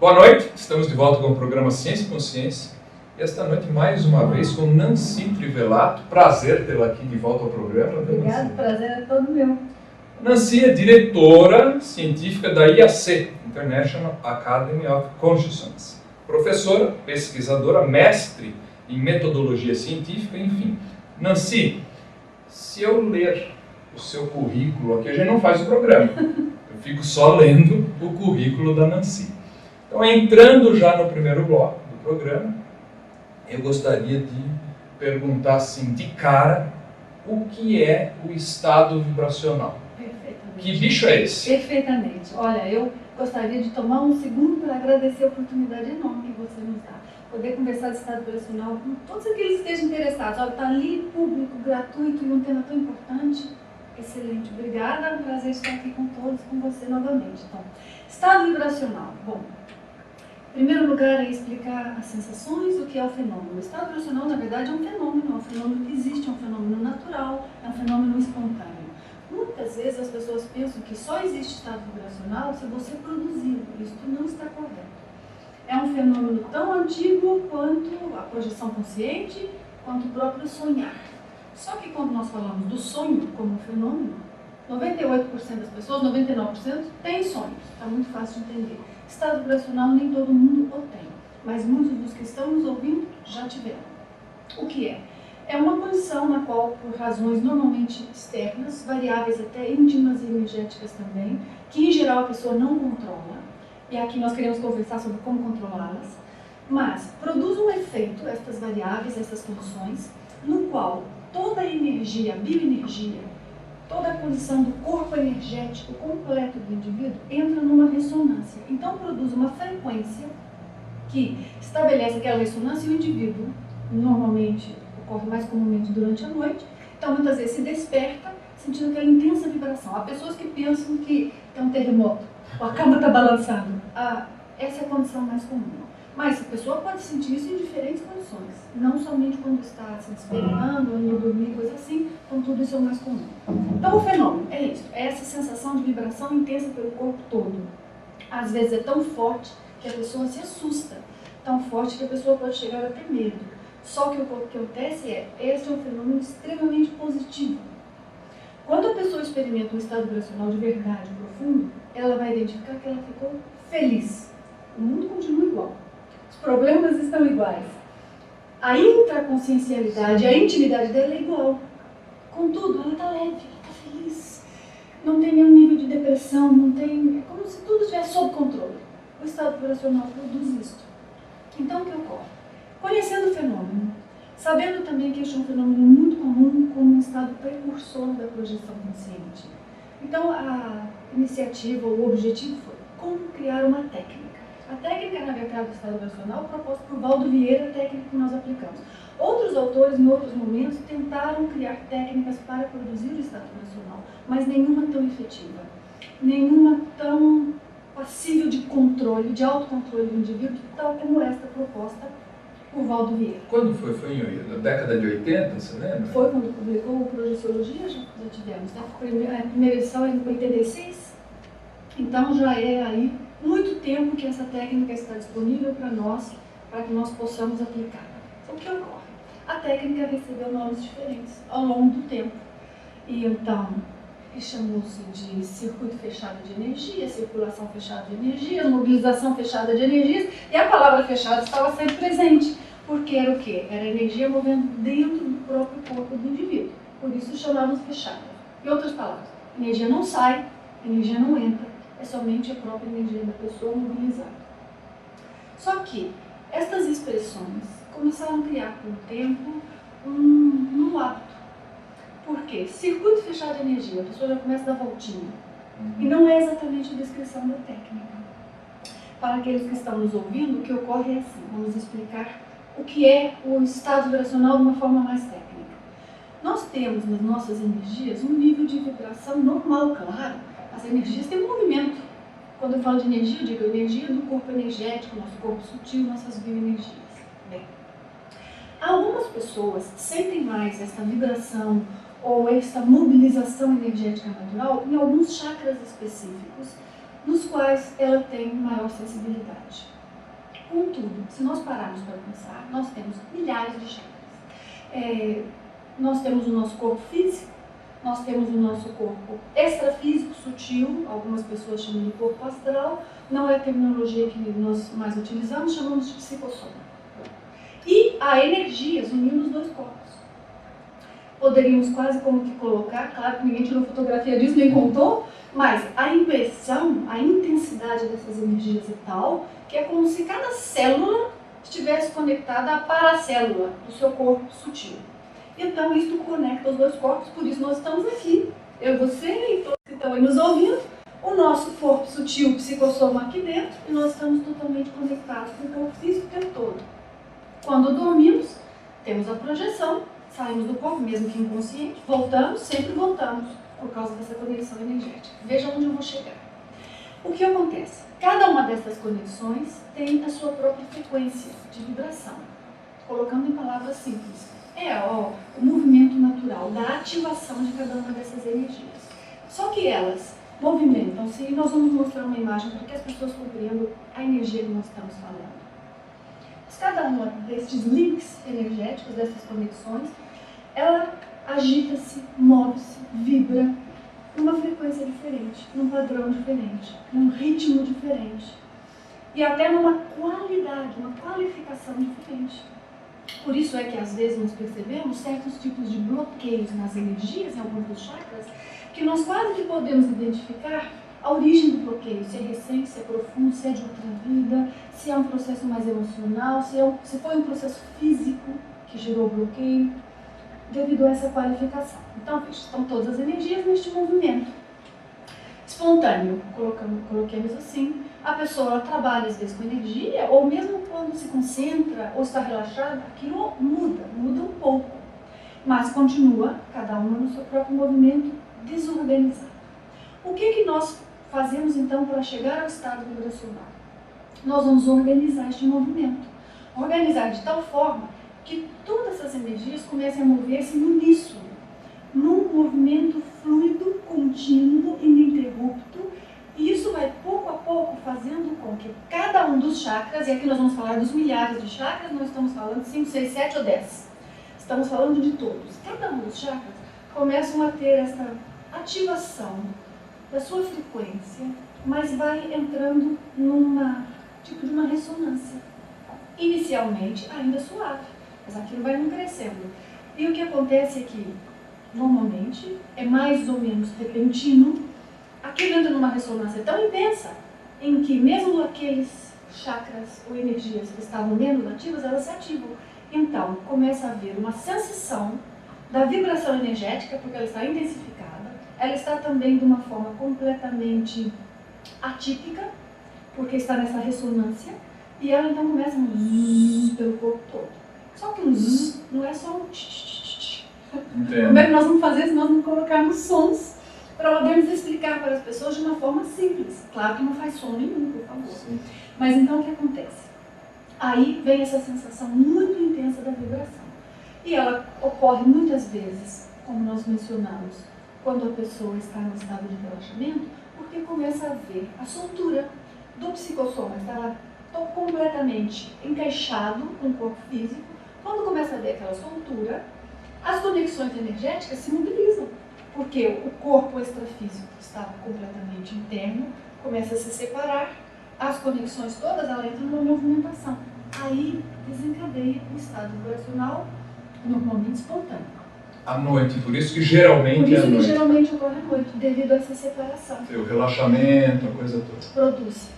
Boa noite, estamos de volta com o programa Ciência e Consciência. E esta noite, mais uma vez, com Nancy Trivelato. Prazer tê-la aqui de volta ao programa. Obrigada, o prazer é todo meu. Nancy é diretora científica da IAC, International Academy of Consciousness. Professora, pesquisadora, mestre em metodologia científica, enfim. Nancy, se eu ler o seu currículo aqui, a gente não faz o programa. Eu fico só lendo o currículo da Nancy. Então, entrando já no primeiro bloco do programa, eu gostaria de perguntar assim, de cara, o que é o estado vibracional? Perfeitamente. Que bicho é esse? Perfeitamente. Olha, eu gostaria de tomar um segundo para agradecer a oportunidade enorme que você nos dá. Poder conversar de estado vibracional com todos aqueles que estejam interessados. Olha, está ali, público, gratuito e um tema tão importante. Excelente, obrigada. É um prazer estar aqui com todos, com você novamente. Então, estado vibracional. Bom, em primeiro lugar, é explicar as sensações, o que é o fenômeno. O estado vibracional, na verdade, é um fenômeno que existe, é um fenômeno natural, é um fenômeno espontâneo. Muitas vezes as pessoas pensam que só existe estado vibracional se você produzir. Isso não está correto. É um fenômeno tão antigo quanto a projeção consciente, quanto o próprio sonhar. Só que quando nós falamos do sonho como fenômeno, 98% das pessoas, 99% têm sonhos. Está muito fácil de entender. Estado vibracional nem todo mundo o tem, mas muitos dos que estão nos ouvindo já tiveram. O que é? É uma condição na qual, por razões normalmente externas, variáveis até íntimas e energéticas também, que em geral a pessoa não controla, e aqui nós queremos conversar sobre como controlá-las, mas produz um efeito, estas variáveis, estas condições, no qual toda a energia, a bioenergia, toda a condição do corpo energético completo do indivíduo entra numa ressonância. Então produz uma frequência que estabelece aquela ressonância e o indivíduo, normalmente, ocorre mais comumente durante a noite, então muitas vezes se desperta sentindo aquela intensa vibração. Há pessoas que pensam que tem um terremoto, ou a cama está balançando. Essa é a condição mais comum. Mas a pessoa pode sentir isso em diferentes condições, não somente quando está se despertando, ou indo dormir, coisa assim, então tudo isso é o mais comum. Então o fenômeno é isso, é essa sensação de vibração intensa pelo corpo todo. Às vezes é tão forte que a pessoa se assusta, tão forte que a pessoa pode chegar a ter medo. Só que o que acontece esse é um fenômeno extremamente positivo. Quando a pessoa experimenta um estado vibracional de verdade profundo, ela vai identificar que ela ficou feliz. O mundo continua igual. Os problemas estão iguais. A intraconsciencialidade, a intimidade dela é igual. Contudo, ela está leve, ela está feliz. Não tem nenhum nível de depressão, não tem... É como se tudo estivesse sob controle. O estado vibracional produz isto. Então, o que ocorre? Conhecendo o fenômeno, sabendo também que este é um fenômeno muito comum como um estado precursor da projeção consciente. Então, a iniciativa, o objetivo foi como criar uma técnica. A técnica, na verdade, do estado vibracional, proposta por Valdo Vieira, a técnica que nós aplicamos. Outros autores, em outros momentos, tentaram criar técnicas para produzir o estado vibracional, mas nenhuma tão efetiva, nenhuma tão passível de controle, de autocontrole do indivíduo, tal como esta proposta por Valdo Vieira. Quando foi? Foi na década de 80, você lembra? Foi quando publicou o Projeciologia, já tivemos, né? A primeira edição é em 86, então já é aí muito tempo que essa técnica está disponível para nós, para que nós possamos aplicar. Então, o que ocorre? A técnica recebeu nomes diferentes ao longo do tempo. E então, chamou-se de circuito fechado de energia, circulação fechada de energias, mobilização fechada de energias, e a palavra fechada estava sempre presente, porque era o quê? Era a energia movendo dentro do próprio corpo do indivíduo. Por isso chamávamos fechada. Em outras palavras, a energia não sai, a energia não entra, é somente a própria energia da pessoa mobilizada. Só que estas expressões começaram a criar com o tempo um hábito. Por quê? Circuito fechado de energia, a pessoa já começa a dar voltinha. E não é exatamente a descrição da técnica. Para aqueles que estão nos ouvindo, o que ocorre é assim, vamos explicar o que é o estado vibracional de uma forma mais técnica. Nós temos nas nossas energias um nível de vibração normal, claro. As energias têm um movimento. Quando eu falo de energia, eu digo energia do corpo energético, nosso corpo sutil, nossas bioenergias. Bem, algumas pessoas sentem mais essa vibração ou essa mobilização energética natural em alguns chakras específicos, nos quais ela tem maior sensibilidade. Contudo, se nós pararmos para pensar, nós temos milhares de chakras. Nós temos o nosso corpo físico, nós temos o nosso corpo extrafísico, sutil, algumas pessoas chamam de corpo astral, não é a terminologia que nós mais utilizamos, chamamos de psicossoma. E há energias unindo os dois corpos. Poderíamos quase como que colocar, claro que ninguém tirou fotografia disso, nem contou, mas a impressão, a intensidade dessas energias é tal, que é como se cada célula estivesse conectada à paracélula do seu corpo sutil. Então isto conecta os dois corpos, por isso nós estamos aqui, eu e você e todos que estão aí nos ouvindo, o nosso corpo sutil, psicossoma aqui dentro, e nós estamos totalmente conectados com o corpo físico o tempo todo. Quando dormimos, temos a projeção, saímos do corpo, mesmo que inconsciente, voltamos, sempre voltamos, por causa dessa conexão energética. Veja onde eu vou chegar. O que acontece? Cada uma dessas conexões tem a sua própria frequência de vibração. Colocando em palavras simples, o movimento natural da ativação de cada uma dessas energias. Só que elas movimentam-se, e nós vamos mostrar uma imagem para que as pessoas compreendam a energia que nós estamos falando. Cada uma destes links energéticos, dessas conexões, ela agita-se, move-se, vibra numa frequência diferente, num padrão diferente, num ritmo diferente e até numa qualidade, uma qualificação diferente. Por isso é que às vezes nós percebemos certos tipos de bloqueios nas energias, em alguns dos chakras, que nós quase que podemos identificar a origem do bloqueio, se é recente, se é profundo, se é de outra vida, se é um processo mais emocional, se foi um processo físico que gerou o bloqueio, devido a essa qualificação. Então, estão todas as energias neste movimento. Espontâneo, coloquemos assim, a pessoa trabalha às vezes com energia, ou mesmo quando se concentra ou está relaxada, aquilo muda um pouco, mas continua cada uma no seu próprio movimento desorganizado. O que nós fazemos então para chegar ao estado vibracional? Nós vamos organizar este movimento. Organizar de tal forma que todas essas energias comecem a mover-se no uníssono, num movimento fluido, contínuo, ininterrupto, e isso vai pouco a pouco fazendo com que cada um dos chakras, e aqui nós vamos falar dos milhares de chakras, não estamos falando de 5, 6, 7 ou 10, estamos falando de todos. Cada um dos chakras começam a ter essa ativação da sua frequência, mas vai entrando numa tipo de uma ressonância. Inicialmente ainda suave, mas aquilo vai não crescendo. E o que acontece é que, normalmente, é mais ou menos repentino, aquilo entra numa ressonância tão intensa, em que mesmo aqueles chakras ou energias que estavam menos ativas, elas se ativam. Então, começa a haver uma sensação da vibração energética, porque ela está intensificada, ela está também de uma forma completamente atípica, porque está nessa ressonância, e ela então começa um zzz pelo corpo todo. Só que um zzz não é só um tch. Como é que nós vamos fazer se nós não colocarmos sons para podermos explicar para as pessoas de uma forma simples? Claro que não faz som nenhum, por favor. Sim. Mas então o que acontece? Aí vem essa sensação muito intensa da vibração. E ela ocorre muitas vezes, como nós mencionamos, quando a pessoa está no estado de relaxamento, porque começa a haver a soltura do psicossoma, está completamente encaixado com o corpo físico. Quando começa a haver aquela soltura, as conexões energéticas se mobilizam, porque o corpo extrafísico está completamente interno, começa a se separar, as conexões todas, ela entra numa movimentação. Aí desencadeia o estado vibracional, normalmente espontâneo. À noite, por isso que geralmente por isso é à noite. Geralmente ocorre à noite, devido a essa separação. O relaxamento, a coisa toda.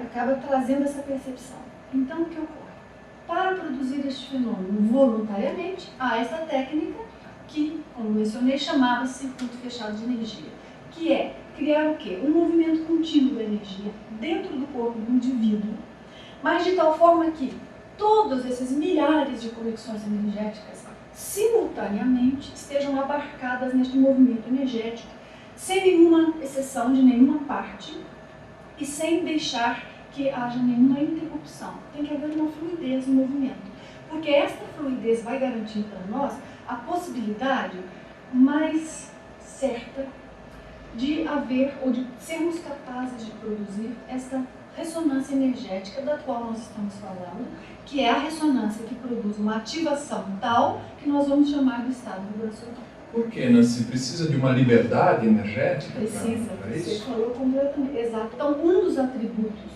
Acaba trazendo essa percepção. Então, o que ocorre? Para produzir este fenômeno voluntariamente, há essa técnica que, como mencionei, chamava-se circuito fechado de energia, que é criar o quê? Um movimento contínuo da energia dentro do corpo do indivíduo, mas de tal forma que todos esses milhares de conexões energéticas simultaneamente estejam abarcadas neste movimento energético, sem nenhuma exceção de nenhuma parte e sem deixar que haja nenhuma interrupção. Tem que haver uma fluidez no movimento, porque esta fluidez vai garantir para nós a possibilidade mais certa de haver ou de sermos capazes de produzir essa ressonância energética da qual nós estamos falando, que é a ressonância que produz uma ativação tal que nós vamos chamar de estado vibracional. Por que, Nancy? Precisa de uma liberdade energética? Precisa, para você isso? falou completamente, exato. Então, um dos atributos,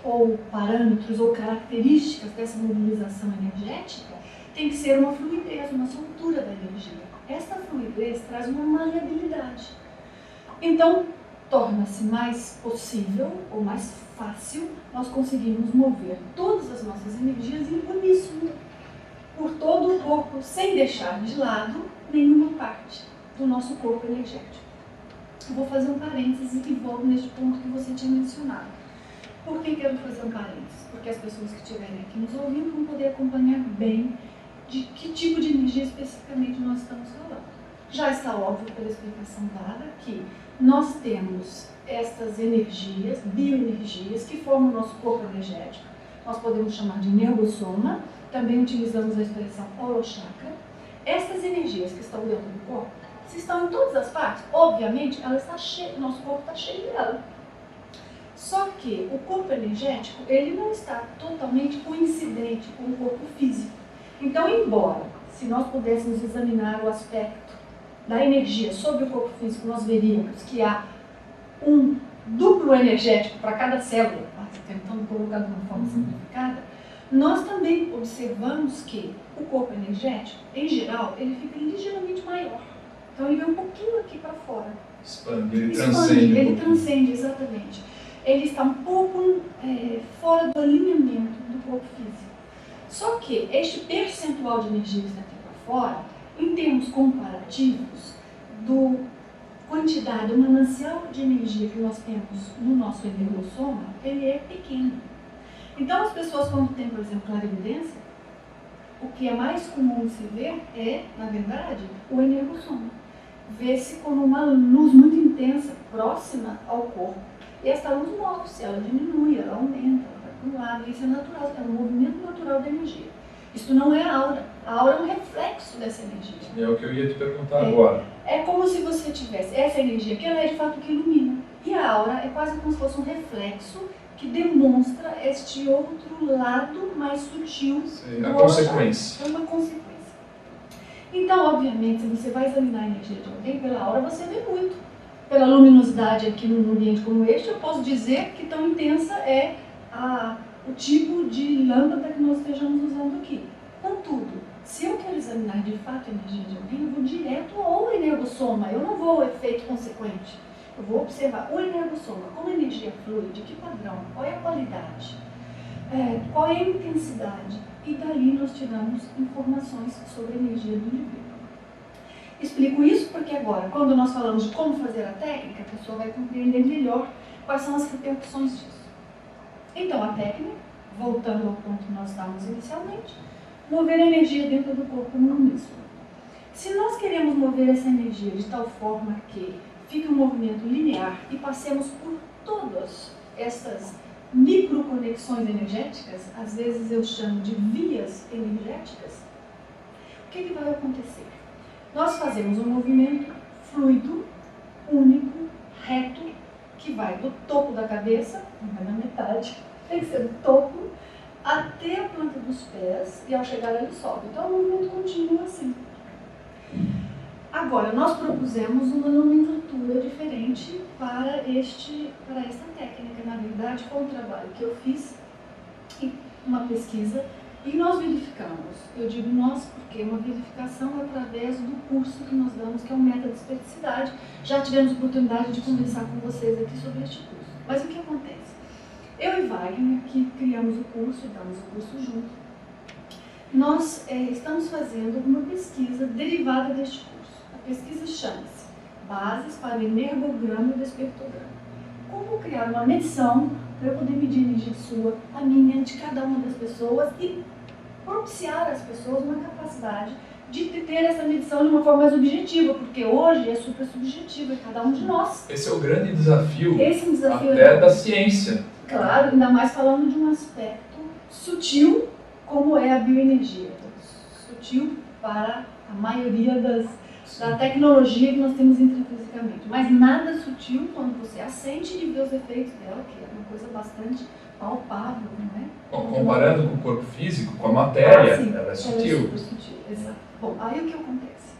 ou parâmetros, ou características dessa mobilização energética tem que ser uma fluidez, uma soltura da energia. Esta fluidez traz uma maleabilidade. Então, torna-se mais possível, ou mais fácil, nós conseguirmos mover todas as nossas energias em uníssono, por todo o corpo, sem deixar de lado nenhuma parte do nosso corpo energético. Eu vou fazer um parêntese e volto neste ponto que você tinha mencionado. Por que quero fazer um parêntese? Porque as pessoas que estiverem aqui nos ouvindo vão poder acompanhar bem de que tipo de energia especificamente nós estamos falando. Já está óbvio pela explicação dada que nós temos estas energias, bioenergias, que formam o nosso corpo energético. Nós podemos chamar de energossoma, também utilizamos a expressão horochakra. Estas energias que estão dentro do corpo, se estão em todas as partes, obviamente, ela está cheia, nosso corpo está cheio dela. Só que o corpo energético, ele não está totalmente coincidente com o corpo físico. Então, embora, se nós pudéssemos examinar o aspecto da energia sobre o corpo físico, nós veríamos que há um duplo energético para cada célula, tentando colocar de uma forma simplificada, nós também observamos que o corpo energético, em geral, ele fica ligeiramente maior. Então, ele vem um pouquinho aqui para fora. Expande, ele transcende. Ele transcende, exatamente. Ele está um pouco fora do alinhamento do corpo físico. Só que este percentual de energia que está aqui para fora, em termos comparativos, do quantidade, o manancial de energia que nós temos no nosso energossoma, ele é pequeno. Então, as pessoas, quando têm, por exemplo, clarividência, o que é mais comum de se ver é, na verdade, o energossoma. Vê-se como uma luz muito intensa, próxima ao corpo. E essa luz morre-se, ela diminui, ela aumenta, ela vai para um lado. Isso é natural, é um movimento natural da energia. Isso não é a aura. A aura é um reflexo dessa energia. É o que eu ia te perguntar agora. É como se você tivesse essa energia, que ela é de fato que ilumina. E a aura é quase como se fosse um reflexo que demonstra este outro lado mais sutil. A consequência. É uma consequência. Então, obviamente, se você vai examinar a energia de alguém pela aura, você vê muito. Pela luminosidade aqui num ambiente como este, eu posso dizer que tão intensa é o tipo de lâmpada que nós estejamos usando aqui. Contudo, se eu quero examinar de fato a energia de alguém, eu vou direto ao energossoma, eu não vou ao efeito consequente. Eu vou observar o energossoma, como a energia flui, de que padrão, qual é a qualidade, qual é a intensidade, e dali nós tiramos informações sobre a energia do indivíduo. Explico isso porque agora, quando nós falamos de como fazer a técnica, a pessoa vai compreender melhor quais são as repercussões disso. Então, a técnica, voltando ao ponto que nós estávamos inicialmente, mover a energia dentro do corpo no uníssono. Se nós queremos mover essa energia de tal forma que fique um movimento linear e passemos por todas essas microconexões energéticas, às vezes eu chamo de vias energéticas, o que vai acontecer? Nós fazemos um movimento fluido, único, reto, que vai do topo da cabeça, não vai na metade, tem que ser do topo, até a planta dos pés, e ao chegar ele sobe. Então, o movimento continua assim. Agora, nós propusemos uma nomenclatura diferente para esta técnica. Na verdade, foi um trabalho que eu fiz, uma pesquisa, e nós verificamos. Eu digo nós porque uma verificação é através do curso que nós damos, que é o Método de Especificidade. Já tivemos oportunidade de conversar com vocês aqui sobre este curso. Mas o que acontece? Eu e Wagner, que criamos o curso, damos o curso junto, nós estamos fazendo uma pesquisa derivada deste curso. A pesquisa chama-se Bases para o Energograma e o Despertograma. Como criar uma medição para eu poder medir a energia sua, a minha, de cada uma das pessoas e propiciar às pessoas uma capacidade de ter essa medição de uma forma mais objetiva, porque hoje é super subjetiva, é cada um de nós. Esse é o grande desafio, Esse é um desafio até da ciência. Claro, ainda mais falando de um aspecto sutil, como é a bioenergia. Sutil para a maioria da tecnologia que nós temos intrafisicamente. Mas nada sutil quando você assente e vê os efeitos dela, que é uma coisa bastante palpável, não é? Bom, comparando com o corpo físico, com a matéria, sim, ela é sutil. Ela é super sutil, exato. Bom, aí o que acontece?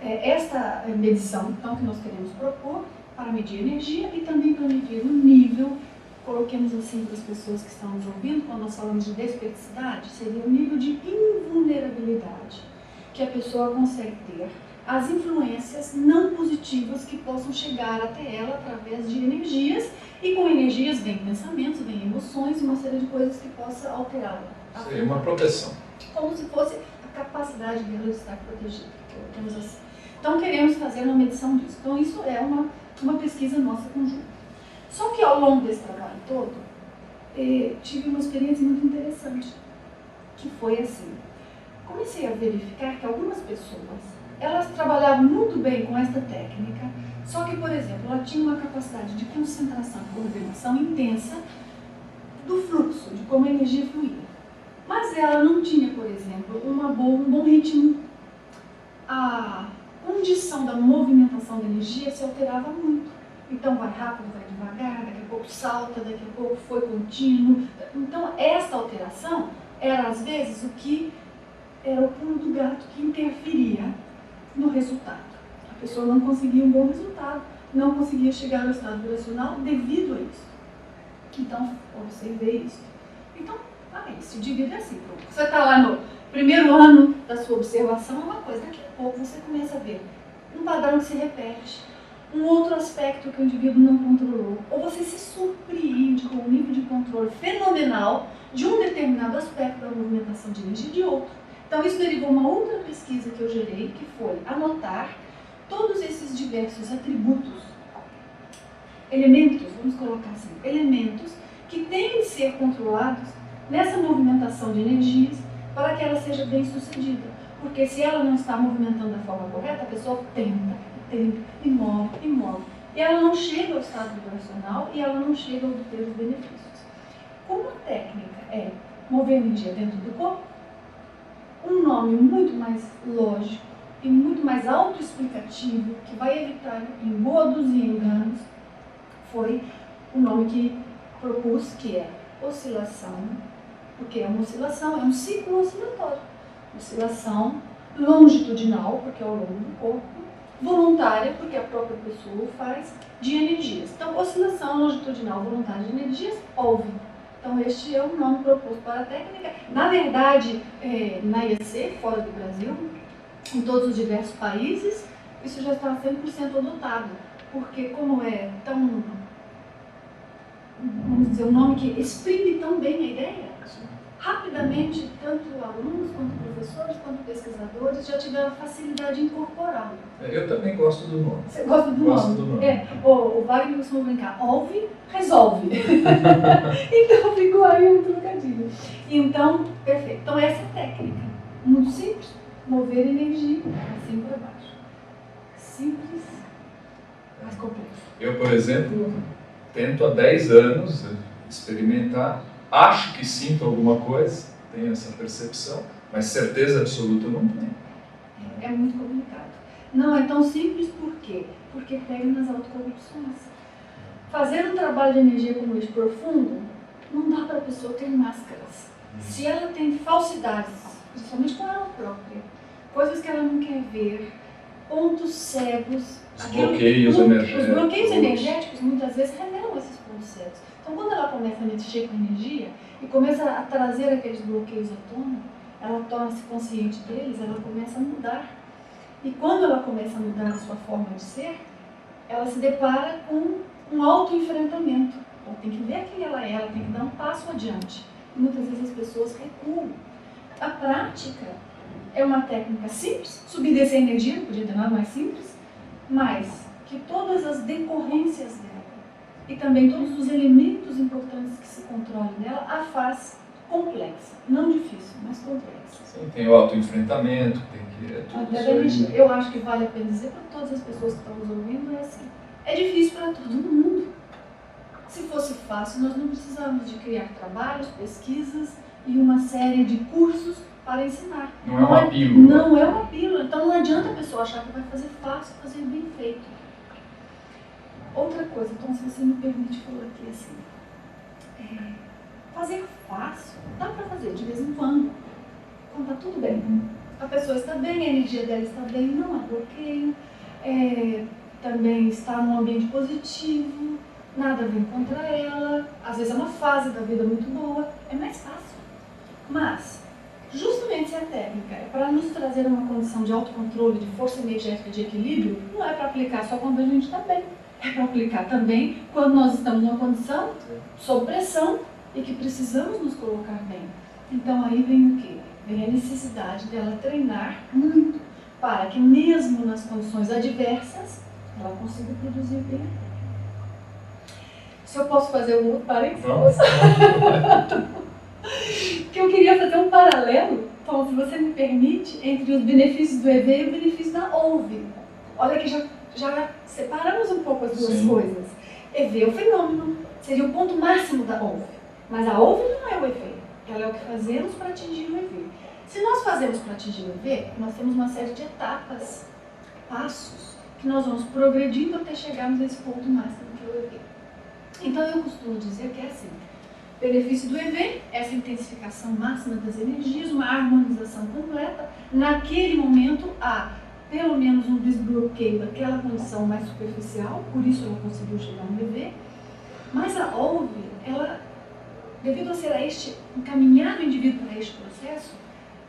Esta medição, então, que nós queremos propor para medir energia e também para medir o nível, coloquemos assim para as pessoas que estão nos ouvindo, quando nós falamos de desperticidade, seria o nível de invulnerabilidade que a pessoa consegue ter às influências não positivas que possam chegar até ela através de energias, e com energias vem pensamentos, vem emoções e uma série de coisas que possa alterá-la. Seria uma proteção. Como se fosse a capacidade dela de estar protegida. Assim. Então queremos fazer uma medição disso. Então isso é uma pesquisa nossa conjunta. Só que ao longo desse trabalho todo, tive uma experiência muito interessante, que foi assim. Comecei a verificar que algumas pessoas, elas trabalhavam muito bem com esta técnica, só que, por exemplo, ela tinha uma capacidade de concentração e coordenação intensa do fluxo, de como a energia fluía. Mas ela não tinha, por exemplo, um bom ritmo. A condição da movimentação da energia se alterava muito. Então vai rápido, vai devagar, daqui a pouco salta, daqui a pouco foi contínuo. Então esta alteração era às vezes o que era o pulo do gato que interferia no resultado. A pessoa não conseguia um bom resultado, não conseguia chegar ao estado vibracional devido a isso. Então, observei isso. Então, se divide assim. Você está lá no primeiro ano da sua observação, é uma coisa. Daqui a pouco você começa a ver um padrão que se repete, um outro aspecto que o indivíduo não controlou, ou você se surpreende com um nível de controle fenomenal de um determinado aspecto da movimentação de energia de outro. Então isso derivou uma outra pesquisa que eu gerei, que foi anotar todos esses diversos atributos, elementos, vamos colocar assim, elementos que têm de ser controlados nessa movimentação de energias para que ela seja bem sucedida. Porque se ela não está movimentando da forma correta, a pessoa tenta, e move. E ela não chega ao estado vibracional e ela não chega a obter os benefícios. Como a técnica é mover energia dentro do corpo, um nome muito mais lógico e muito mais autoexplicativo, que vai evitar engodos e enganos, foi o nome que propus, que é oscilação, porque é uma oscilação, é um ciclo oscilatório. Oscilação longitudinal, porque é ao longo do corpo, voluntária, porque a própria pessoa o faz, de energias. Então, oscilação longitudinal voluntária de energias, houve. Então, este é o nome proposto para a técnica. Na verdade, na IEC, fora do Brasil, em todos os diversos países, isso já está 100% adotado, porque como é tão, vamos dizer, um nome que exprime tão bem a ideia, rapidamente, tanto alunos, quanto professores, quanto pesquisadores já tiveram facilidade em incorporá-lo. Eu também gosto do nome. Você gosta do gosto nome? Do nome. O Wagner costuma brincar, ouve, resolve. Então ficou aí um trocadilho. Então, perfeito. Então essa técnica, muito simples, mover energia assim para baixo. Simples, mas complexo. Eu, por exemplo, tento há 10 anos experimentar. Acho que sinto alguma coisa, tenho essa percepção, mas certeza absoluta eu não tenho. É muito complicado. Não é tão simples, por quê? Porque pega nas autocorrupções. Fazer um trabalho de energia como esse profundo, não dá para a pessoa ter máscaras. Se ela tem falsidades, principalmente com ela própria, coisas que ela não quer ver, pontos cegos, Os bloqueios energéticos. Os bloqueios energéticos muitas vezes revelam esses pontos cegos. Então, quando ela começa a mexer com energia e começa a trazer aqueles bloqueios à tona, ela torna-se consciente deles, ela começa a mudar. E quando ela começa a mudar a sua forma de ser, ela se depara com um autoenfrentamento. Ela tem que ver quem ela é, ela tem que dar um passo adiante. E muitas vezes as pessoas recuam. A prática é uma técnica simples, subir e descer a energia, não podia ter nada mais simples, mas que todas as decorrências dela e também todos os elementos importantes que se controlam nela a faz complexa. Não difícil, mas complexa. Sim, tem o autoenfrentamento, tem que... tudo eu acho que vale a pena dizer para todas as pessoas que estão nos ouvindo, é assim, é difícil para todo mundo. Se fosse fácil, nós não precisávamos de criar trabalhos, pesquisas e uma série de cursos para ensinar. Não é uma pílula. Não é uma pílula. Então não adianta a pessoa achar que vai fazer fácil, fazer bem feito. Outra coisa, então, se você me permite falar aqui assim, fazer fácil, dá para fazer de vez em quando está tudo bem. A pessoa está bem, a energia dela está bem, não há bloqueio, também está num ambiente positivo, nada vem contra ela, às vezes é uma fase da vida muito boa, é mais fácil. Mas, justamente se a técnica é para nos trazer uma condição de autocontrole, de força energética, de equilíbrio, não é para aplicar só quando a gente está bem, é para aplicar também quando nós estamos numa condição sob pressão e que precisamos nos colocar bem. Então aí vem o quê? Vem a necessidade dela treinar muito para que mesmo nas condições adversas ela consiga produzir bem. Se eu posso fazer um outro parênteses? Que eu queria fazer um paralelo, então, se você me permite, entre os benefícios do EV e o benefício da OUV. Olha que já separamos um pouco as duas coisas. EV é o fenômeno, seria o ponto máximo da OUV. Mas a OUV não é o EV, ela é o que fazemos para atingir o EV. Se nós fazemos para atingir o EV, nós temos uma série de etapas, passos, que nós vamos progredindo até chegarmos a esse ponto máximo que é o EV. Então eu costumo dizer que é assim, benefício do EV, essa intensificação máxima das energias, uma harmonização completa, naquele momento há pelo menos um desbloqueio daquela condição mais superficial, por isso ela conseguiu chegar no EV, mas a OUV, ela, devido a ser encaminhar o indivíduo para este processo,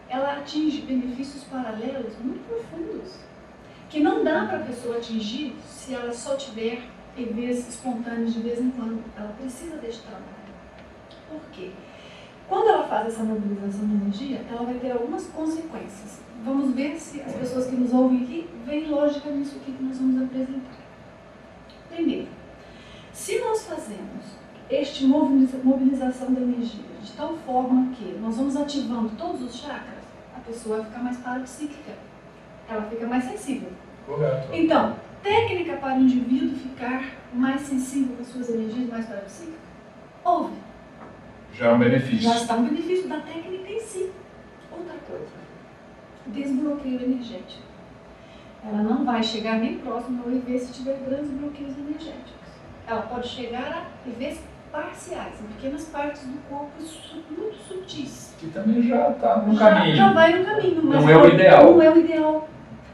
ela atinge benefícios paralelos muito profundos, que não dá para a pessoa atingir se ela só tiver EVs espontâneos de vez em quando. Ela precisa deste trabalho. Por quê? Quando ela faz essa mobilização de energia, ela vai ter algumas consequências. Vamos ver se as pessoas que nos ouvem aqui veem lógica nisso aqui que nós vamos apresentar. Primeiro, se nós fazemos esta mobilização da energia de tal forma que nós vamos ativando todos os chakras, a pessoa vai ficar mais parapsíquica, ela fica mais sensível. Correto. Então, técnica para o indivíduo ficar mais sensível com as suas energias, mais parapsíquica? Houve. Já é um benefício. Já está um benefício da técnica em si. Outra coisa, desbloqueio energético. Ela não vai chegar nem próximo ao EV se tiver grandes bloqueios energéticos. Ela pode chegar a EVs parciais, em pequenas partes do corpo muito sutis. Que também já está no caminho. Já vai no caminho, mas não é o ideal. Não é o ideal.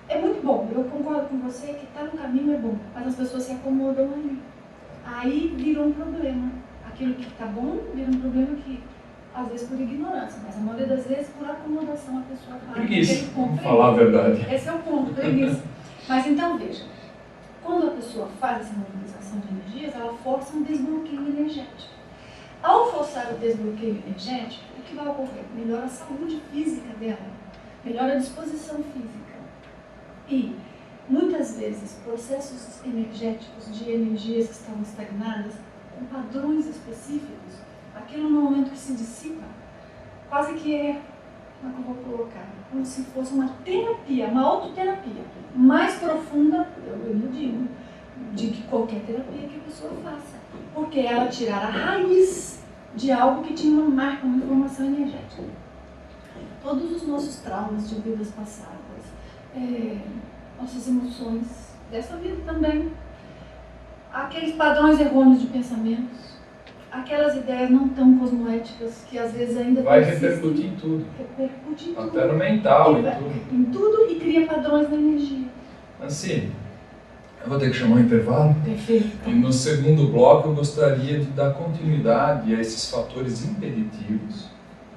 É muito bom, eu concordo com você que estar no caminho é bom, mas as pessoas se acomodam ali. Aí virou um problema. Aquilo que está bom vira um problema que, às vezes por ignorância, mas a maioria das vezes por acomodação a pessoa para preguiça, vamos falar a verdade. Esse é o ponto, preguiça. Mas então veja, quando a pessoa faz essa mobilização de energias, ela força um desbloqueio energético. Ao forçar o desbloqueio energético, o que vai ocorrer? Melhora a saúde física dela, melhora a disposição física. E, muitas vezes, processos energéticos de energias que estavam estagnadas, com padrões específicos, aquilo no momento que se dissipa, quase que é, como é que eu vou colocar? Como se fosse uma terapia, uma autoterapia, mais profunda, eu digo, de que qualquer terapia que a pessoa faça. Porque ela tirar a raiz de algo que tinha uma marca, uma informação energética. Todos os nossos traumas de vidas passadas, nossas emoções dessa vida também, aqueles padrões errôneos de pensamentos, aquelas ideias não tão cosmoéticas que às vezes ainda vai repercutir em tudo. Repercute em tudo. Até no mental, em tudo. Em tudo e cria padrões na energia. Assim, eu vou ter que chamar um intervalo. Perfeito. E no segundo bloco eu gostaria de dar continuidade a esses fatores impeditivos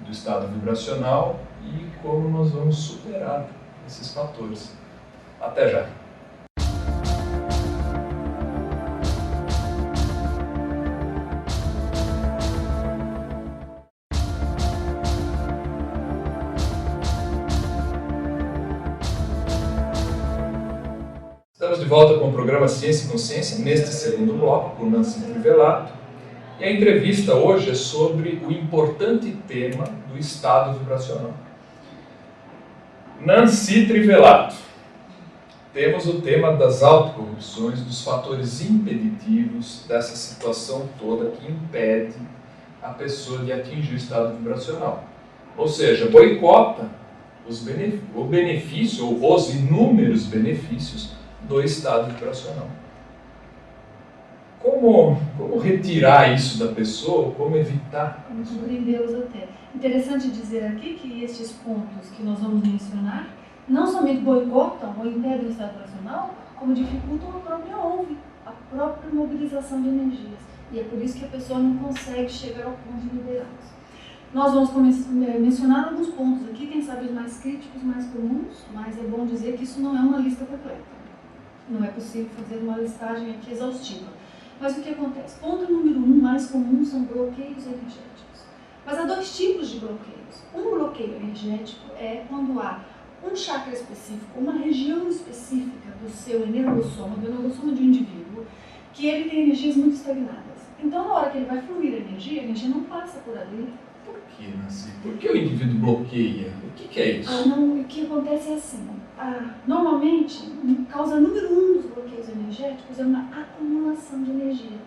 do estado vibracional e como nós vamos superar esses fatores. Até já! Estamos de volta com o programa Ciência e Consciência, neste segundo bloco, com Nancy Trivelato. E a entrevista hoje é sobre o importante tema do estado vibracional. Nancy Trivelato. Temos o tema das autocorrupções, dos fatores impeditivos dessa situação toda que impede a pessoa de atingir o estado vibracional. Ou seja, boicota o benefício, ou os inúmeros benefícios do estado vibracional. Como retirar isso da pessoa? Como evitar? Como compreendê-los até. Interessante dizer aqui que estes pontos que nós vamos mencionar não somente boicotam ou impedem o estado vibracional, como dificultam a própria ONV, a própria mobilização de energias. E é por isso que a pessoa não consegue chegar ao ponto de liberá-los. Nós vamos mencionar alguns pontos aqui, quem sabe os mais críticos, mais comuns, mas é bom dizer que isso não é uma lista completa. Não é possível fazer uma listagem aqui exaustiva. Mas o que acontece? Ponto número 1, mais comum, são bloqueios energéticos. Mas há dois tipos de bloqueios. Um bloqueio energético é quando há um chakra específico, uma região específica do seu energossoma, do energossoma de um indivíduo, que ele tem energias muito estagnadas. Então, na hora que ele vai fluir a energia não passa por ali. Por que, Nancy? Por que o indivíduo bloqueia? O que é isso? O que acontece é assim. Normalmente, causa número 1 dos bloqueios energéticos é uma acumulação de energia.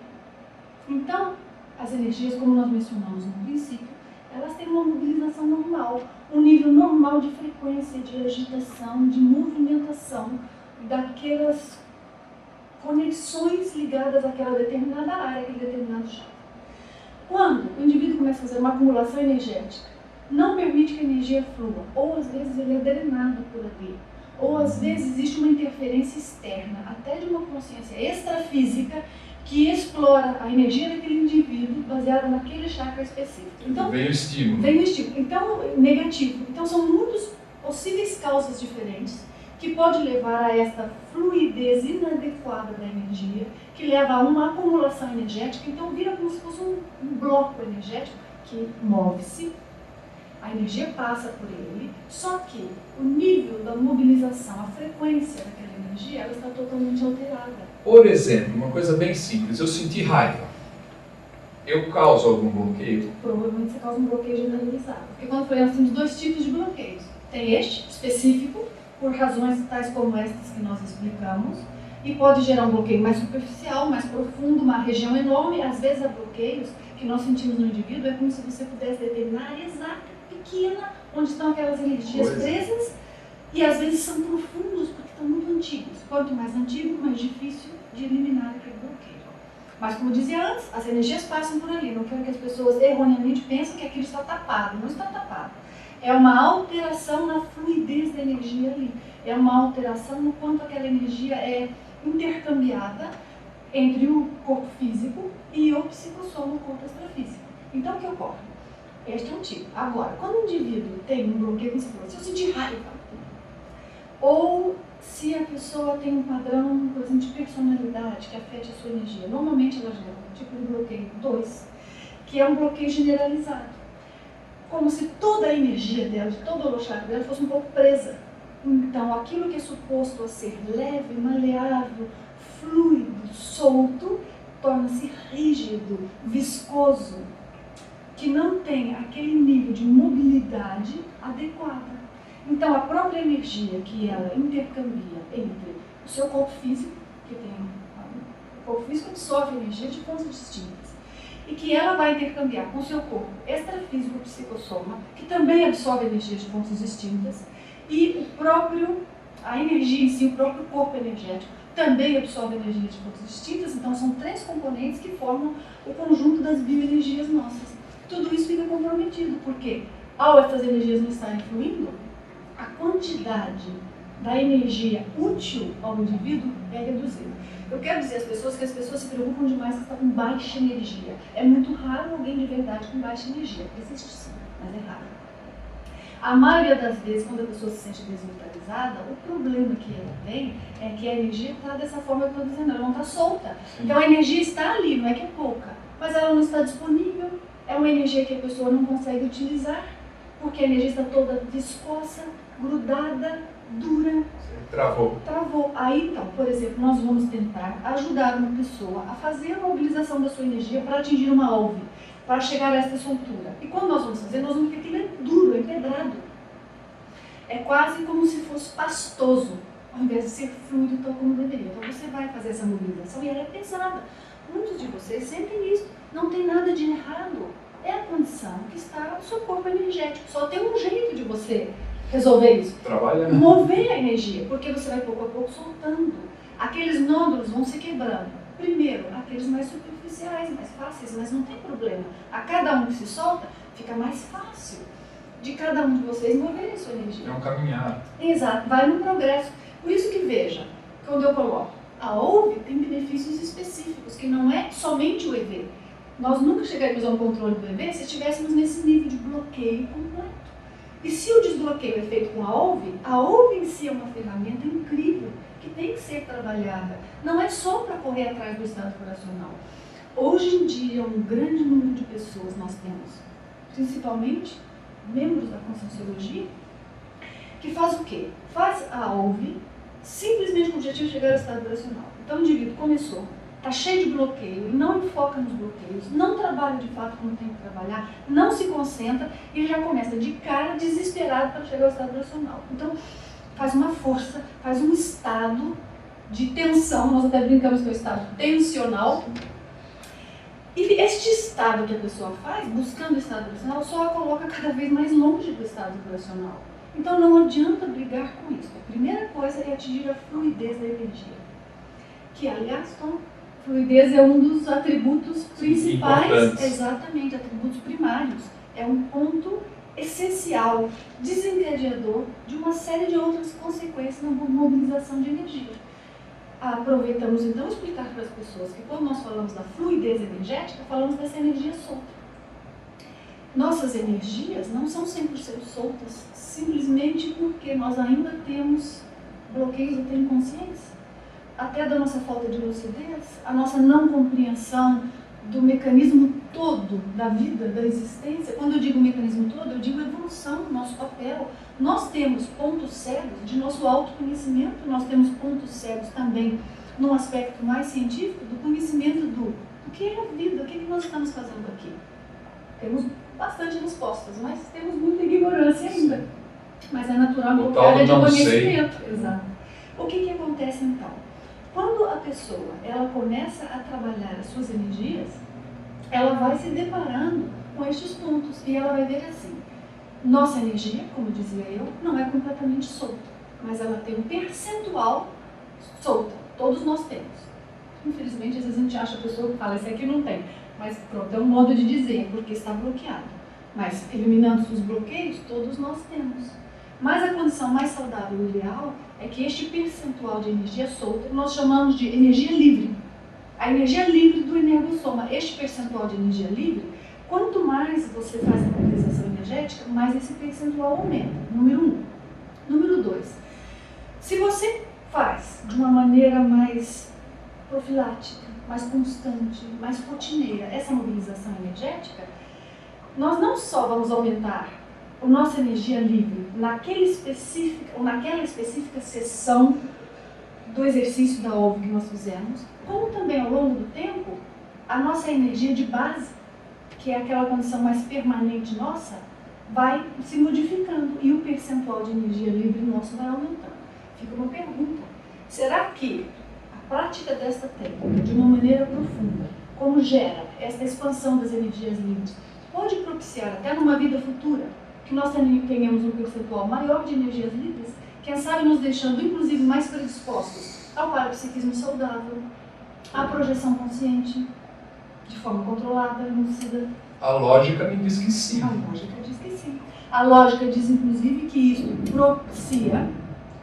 Então, as energias, como nós mencionamos no princípio, elas têm uma mobilização normal, um nível normal de frequência, de agitação, de movimentação daquelas conexões ligadas àquela determinada área, aquele determinado chakra. Quando o indivíduo começa a fazer uma acumulação energética, não permite que a energia flua, ou às vezes ele é drenado por ali, ou às vezes existe uma interferência externa, até de uma consciência extrafísica, que explora a energia daquele indivíduo baseada naquele chakra específico. Então, vem o estímulo. Vem o estímulo. Então, negativo. Então, são muitas possíveis causas diferentes que pode levar a esta fluidez inadequada da energia, que leva a uma acumulação energética. Então, vira como se fosse um bloco energético que move-se, a energia passa por ele, só que o nível da mobilização, a frequência daquela energia, ela está totalmente alterada. Por exemplo, uma coisa bem simples, eu senti raiva. Eu causo algum bloqueio? Provavelmente você causa um bloqueio generalizado. Porque quando foi, nós temos dois tipos de bloqueios. Tem este, específico, por razões tais como estas que nós explicamos, e pode gerar um bloqueio mais superficial, mais profundo, uma região enorme. Às vezes há bloqueios que nós sentimos no indivíduo, é como se você pudesse determinar a área exata, pequena, onde estão aquelas energias presas, e às vezes são profundos porque estão muito antigos. Quanto mais antigo, mais difícil de eliminar aquele bloqueio. Mas como dizia antes, as energias passam por ali. Não quero que as pessoas erroneamente pensem que aquilo está tapado. Não está tapado. É uma alteração na fluidez da energia ali. É uma alteração no quanto aquela energia é intercambiada entre o corpo físico e o psicossoma, o corpo extrafísico. Então, o que ocorre? Este é um tipo. Agora, quando o indivíduo tem um bloqueio, como você falou, se eu sentir raiva, ou se a pessoa tem um padrão, por exemplo, de personalidade que afete a sua energia, normalmente ela gera um tipo de bloqueio 2, que é um bloqueio generalizado. Como se toda a energia dela, de todo o holochakra dela, fosse um pouco presa. Então, aquilo que é suposto a ser leve, maleável, fluido, solto, torna-se rígido, viscoso, que não tem aquele nível de mobilidade adequada. Então, a própria energia que ela intercambia entre o seu corpo físico, que tem o corpo físico absorve energia de fontes distintas, e que ela vai intercambiar com o seu corpo extrafísico psicossoma, que também absorve energia de fontes distintas, e a energia em si, o próprio corpo energético, também absorve energia de fontes distintas. Então, são 3 componentes que formam o conjunto das bioenergias nossas. Tudo isso fica comprometido, porque ao essas energias não estarem fluindo, a quantidade da energia útil ao indivíduo é reduzida. Eu quero dizer às pessoas que as pessoas se preocupam demais que está com baixa energia. É muito raro alguém de verdade com baixa energia. Existe sim, mas é raro. A maioria das vezes, quando a pessoa se sente desvitalizada, o problema que ela tem é que a energia está dessa forma que eu estou dizendo, ela não está solta. Então a energia está ali, não é que é pouca, mas ela não está disponível. É uma energia que a pessoa não consegue utilizar, porque a energia está toda viscosa, grudada, dura. Travou. Aí então, por exemplo, nós vamos tentar ajudar uma pessoa a fazer a mobilização da sua energia para atingir uma alve, para chegar a essa soltura. E quando nós vamos fazer, nós vamos ver que aquilo é duro, é empedrado. É quase como se fosse pastoso, ao invés de ser fluido tal como deveria. Então você vai fazer essa mobilização e ela é pesada. Muitos de vocês sentem isso. Não tem nada de errado. é a condição que está no seu corpo energético. Só tem um jeito de você resolver isso. Trabalha. Mover a energia, porque você vai pouco a pouco soltando. Aqueles nódulos vão se quebrando. Primeiro, aqueles mais superficiais, mais fáceis, mas não tem problema. A cada um que se solta, fica mais fácil de cada um de vocês mover a sua energia. É um caminhar. Exato, vai no progresso. Por isso que veja, quando eu coloco, a OUV tem benefícios específicos, que não é somente o EV. Nós nunca chegaríamos a um controle do EV se estivéssemos nesse nível de bloqueio completo. E se o desbloqueio é feito com a OUV em si é uma ferramenta incrível, que tem que ser trabalhada. Não é só para correr atrás do estado vibracional. Hoje em dia, um grande número de pessoas nós temos, principalmente membros da Conscienciologia, que faz o quê? Faz a OUV simplesmente com o objetivo de chegar ao estado vibracional. Então o indivíduo começou, está cheio de bloqueio, não foca nos bloqueios, não trabalha de fato como tem que trabalhar, não se concentra e já começa de cara desesperado para chegar ao estado vibracional. Então faz uma força, faz um estado de tensão, nós até brincamos que é o estado tensional. E este estado que a pessoa faz, buscando o estado vibracional, só a coloca cada vez mais longe do estado vibracional. Então não adianta brigar com isso. A primeira coisa é atingir a fluidez da energia. Que, aliás, fluidez é um dos atributos principais, exatamente, atributos primários. É um ponto essencial, desencadeador de uma série de outras consequências na mobilização de energia. Aproveitamos então explicar para as pessoas que quando nós falamos da fluidez energética, falamos dessa energia solta. Nossas energias não são 100% soltas, simplesmente porque nós ainda temos bloqueios até inconscientes, até da nossa falta de lucidez, a nossa não compreensão do mecanismo todo da vida, da existência. Quando eu digo mecanismo todo, eu digo evolução, nosso papel. Nós temos pontos cegos de nosso autoconhecimento, nós temos pontos cegos também no aspecto mais científico do conhecimento do que é a vida, o que nós estamos fazendo aqui. Temos bastante respostas, mas temos muita ignorância ainda. Mas é natural em qualquer área de conhecimento. Exato. O que acontece então? Quando a pessoa ela começa a trabalhar as suas energias, ela vai se deparando com estes pontos e ela vai ver assim, nossa energia, como dizia eu, não é completamente solta, mas ela tem um percentual solta, todos nós temos. Infelizmente, às vezes a gente acha a pessoa que fala, esse aqui não tem, mas pronto, é um modo de dizer, porque está bloqueado. Mas eliminando os bloqueios, todos nós temos. Mas a condição mais saudável e ideal é que este percentual de energia solta, nós chamamos de energia livre. A energia livre do energossoma, este percentual de energia livre, quanto mais você faz a mobilização energética, mais esse percentual aumenta, número 1. Número 2, se você faz de uma maneira mais profilática, mais constante, mais rotineira essa mobilização energética, nós não só vamos aumentar a nossa energia livre naquela específica sessão do exercício da OUV que nós fizemos, como também ao longo do tempo, a nossa energia de base, que é aquela condição mais permanente nossa, vai se modificando e o percentual de energia livre nosso vai aumentando. Fica uma pergunta, será que a prática desta técnica, de uma maneira profunda, como gera esta expansão das energias livres, pode propiciar até numa vida futura que nós tenhamos um percentual maior de energias livres, quem sabe nos deixando inclusive mais predispostos ao parapsiquismo saudável, à projeção consciente, de forma controlada, lúcida? A lógica me diz que sim. A lógica diz que sim. A lógica diz inclusive que isso propicia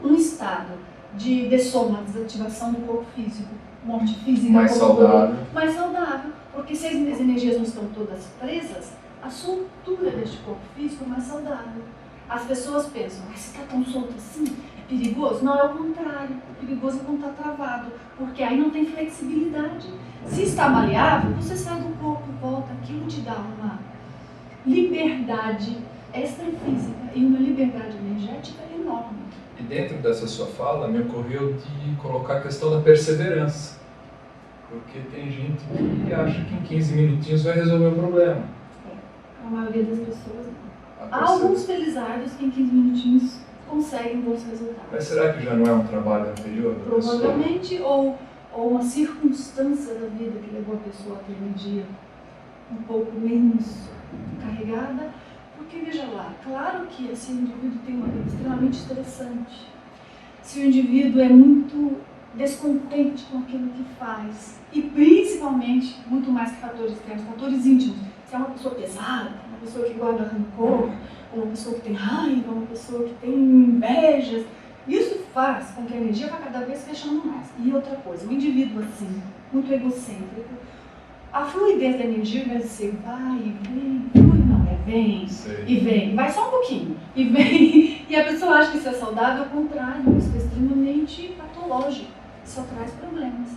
um estado de dessoma, desativação do corpo físico, morte física, mais saudável. Mais saudável, porque se as energias não estão todas presas, a soltura deste corpo físico é mais saudável. As pessoas pensam, mas se está tão solto assim, é perigoso? Não, é o contrário. É perigoso quando está travado, porque aí não tem flexibilidade. Se está maleável, você sai do corpo, volta, aquilo te dá uma liberdade extrafísica e uma liberdade energética enorme. E dentro dessa sua fala, me ocorreu de colocar a questão da perseverança. Porque tem gente que acha que em 15 minutinhos vai resolver o problema. A maioria das pessoas não. Há alguns felizardos que em 15 minutinhos conseguem bons resultados. Mas será que já não é um trabalho anterior da provavelmente, ou uma circunstância da vida que levou a pessoa a ter um dia um pouco menos carregada, porque, veja lá, claro que se o indivíduo tem uma vida extremamente estressante, se o indivíduo é muito descontente com aquilo que faz, e principalmente, muito mais que fatores externos, fatores íntimos, se é uma pessoa pesada, uma pessoa que guarda rancor, uma pessoa que tem raiva, uma pessoa que tem invejas, isso faz com que a energia vá cada vez fechando mais. E outra coisa, um indivíduo assim, muito egocêntrico, a fluidez da energia, ao invés de ser vai e vem, flui, não, é vem e vem, vai só um pouquinho, e vem, e a pessoa acha que isso é saudável, ao contrário, isso é extremamente patológico, só traz problemas.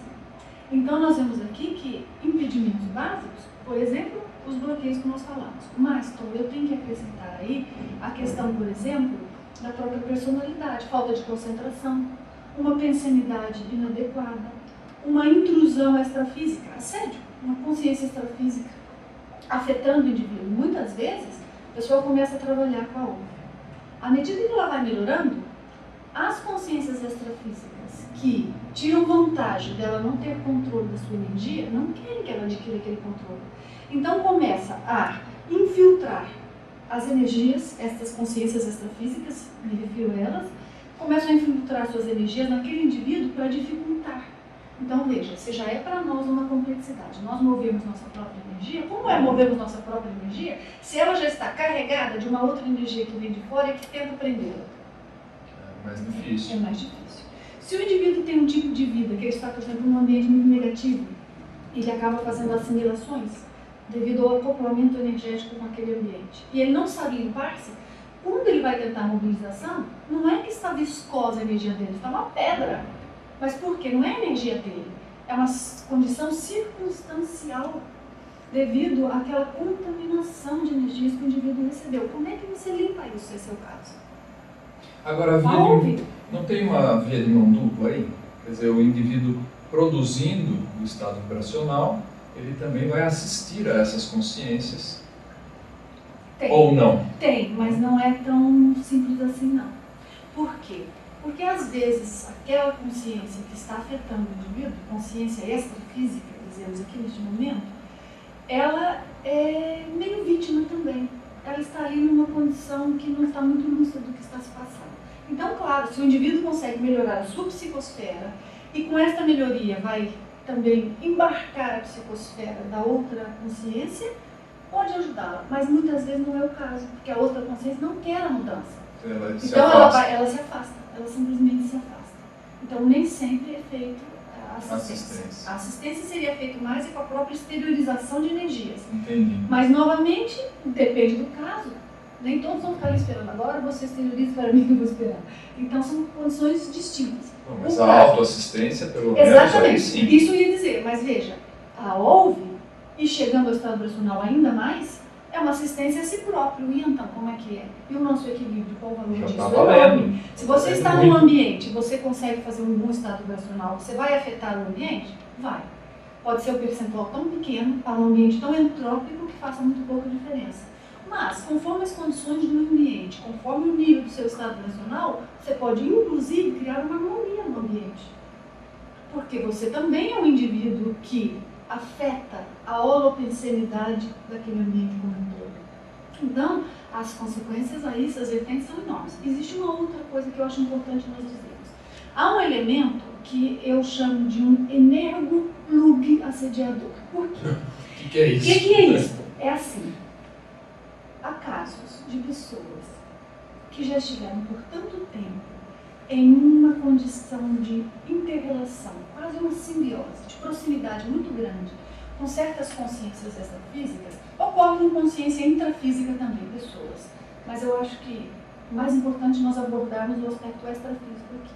Então nós vemos aqui que impedimentos básicos, por exemplo, os bloqueios que nós falamos, mas Tom, eu tenho que acrescentar aí a questão, por exemplo, da própria personalidade, falta de concentração, uma pensanidade inadequada, uma intrusão extrafísica, assédio, uma consciência extrafísica afetando o indivíduo. Muitas vezes, a pessoa começa a trabalhar com a outra. À medida que ela vai melhorando, as consciências extrafísicas que tiram vantagem dela não ter controle da sua energia, não querem que ela adquira aquele controle. Então começa a infiltrar as energias, essas consciências extrafísicas, me refiro a elas, começam a infiltrar suas energias naquele indivíduo para dificultar. Então veja, se já é para nós uma complexidade, nós movemos nossa própria energia, como é movermos nossa própria energia se ela já está carregada de uma outra energia que vem de fora e que tenta prendê-la? É mais difícil. É mais difícil. Se o indivíduo tem um tipo de vida que ele está, por exemplo, num ambiente muito negativo, ele acaba fazendo assimilações devido ao acoplamento energético com aquele ambiente, e ele não sabe limpar-se, quando ele vai tentar a mobilização, não é que está viscosa a energia dele, está uma pedra. Mas por quê? Não é a energia dele, é uma condição circunstancial devido àquela contaminação de energias que o indivíduo recebeu. Como é que você limpa isso, se esse é o caso? Agora, não tem uma via de mão dupla aí? Quer dizer, o indivíduo produzindo o estado vibracional, ele também vai assistir a essas consciências? Tem. Ou não? Tem, mas não é tão simples assim não. Por quê? Porque às vezes aquela consciência que está afetando o indivíduo, consciência extrafísica, dizemos aqui neste momento, ela é meio vítima também. Ela está ali numa condição que não está muito lúcida do que está se passando. Então, claro, se o indivíduo consegue melhorar a sua psicosfera e com esta melhoria vai também embarcar a psicosfera da outra consciência, pode ajudá-la, mas muitas vezes não é o caso, porque a outra consciência não quer a mudança. Ela se afasta, ela simplesmente se afasta. Então nem sempre é feito a assistência. A assistência seria feita mais com a própria exteriorização de energias. Entendi. Mas novamente, depende do caso. Nem todos vão ficar ali esperando. Agora você exterioriza para mim que eu vou esperar. Então são condições distintas. Mas a autoassistência, pelo menos, exatamente, aí sim. Isso eu ia dizer, mas veja, a ouve, e chegando ao estado vibracional ainda mais, é uma assistência a si próprio. E então, como é que é? E o nosso equilíbrio, qual o valor Já disso? está valendo. Se você está num ambiente, você consegue fazer um bom estado vibracional, você vai afetar o ambiente? Vai. Pode ser um percentual tão pequeno para um ambiente tão entrópico que faça muito pouca diferença. Mas, conforme as condições do ambiente, conforme o nível do seu estado vibracional, você pode, inclusive, criar uma harmonia no ambiente. Porque você também é um indivíduo que afeta a holopensenidade daquele ambiente como um todo. Então, as consequências aí, essas vertentes são enormes. Existe uma outra coisa que eu acho importante nós dizermos. Há um elemento que eu chamo de um energoplug assediador. Por quê? O que é isso? O que é isso? É assim. Há casos de pessoas que já estiveram por tanto tempo em uma condição de inter-relação, quase uma simbiose, de proximidade muito grande, com certas consciências extrafísicas, ocorre uma consciência intrafísica também, pessoas. Mas eu acho que o mais importante nós abordarmos o aspecto extrafísico aqui.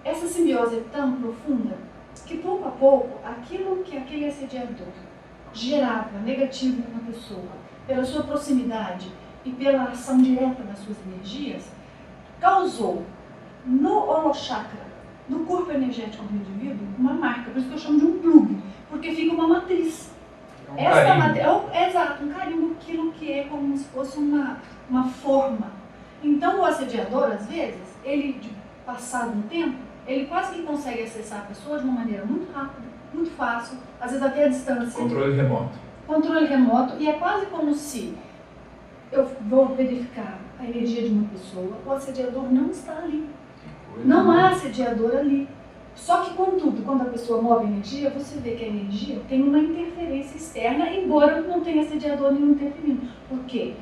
Essa simbiose é tão profunda que, pouco a pouco, aquilo que aquele assediador gerava negativo na pessoa, pela sua proximidade e pela ação direta das suas energias, causou no holochakra, no corpo energético do indivíduo, uma marca. Por isso que eu chamo de um plug, porque fica uma matriz. Essa matriz exato, um carimbo, aquilo que é como se fosse uma forma. Então o assediador, às vezes, ele, de passado um tempo, ele quase que consegue acessar a pessoa de uma maneira muito rápida, muito fácil, às vezes até a distância. Controle remoto. controle remoto, e é quase como se eu vou verificar a energia de uma pessoa, o assediador não está ali. Não há assediador ali. Só que, contudo, quando a pessoa move energia, você vê que a energia tem uma interferência externa, embora não tenha assediador nenhum interferindo. Por quê?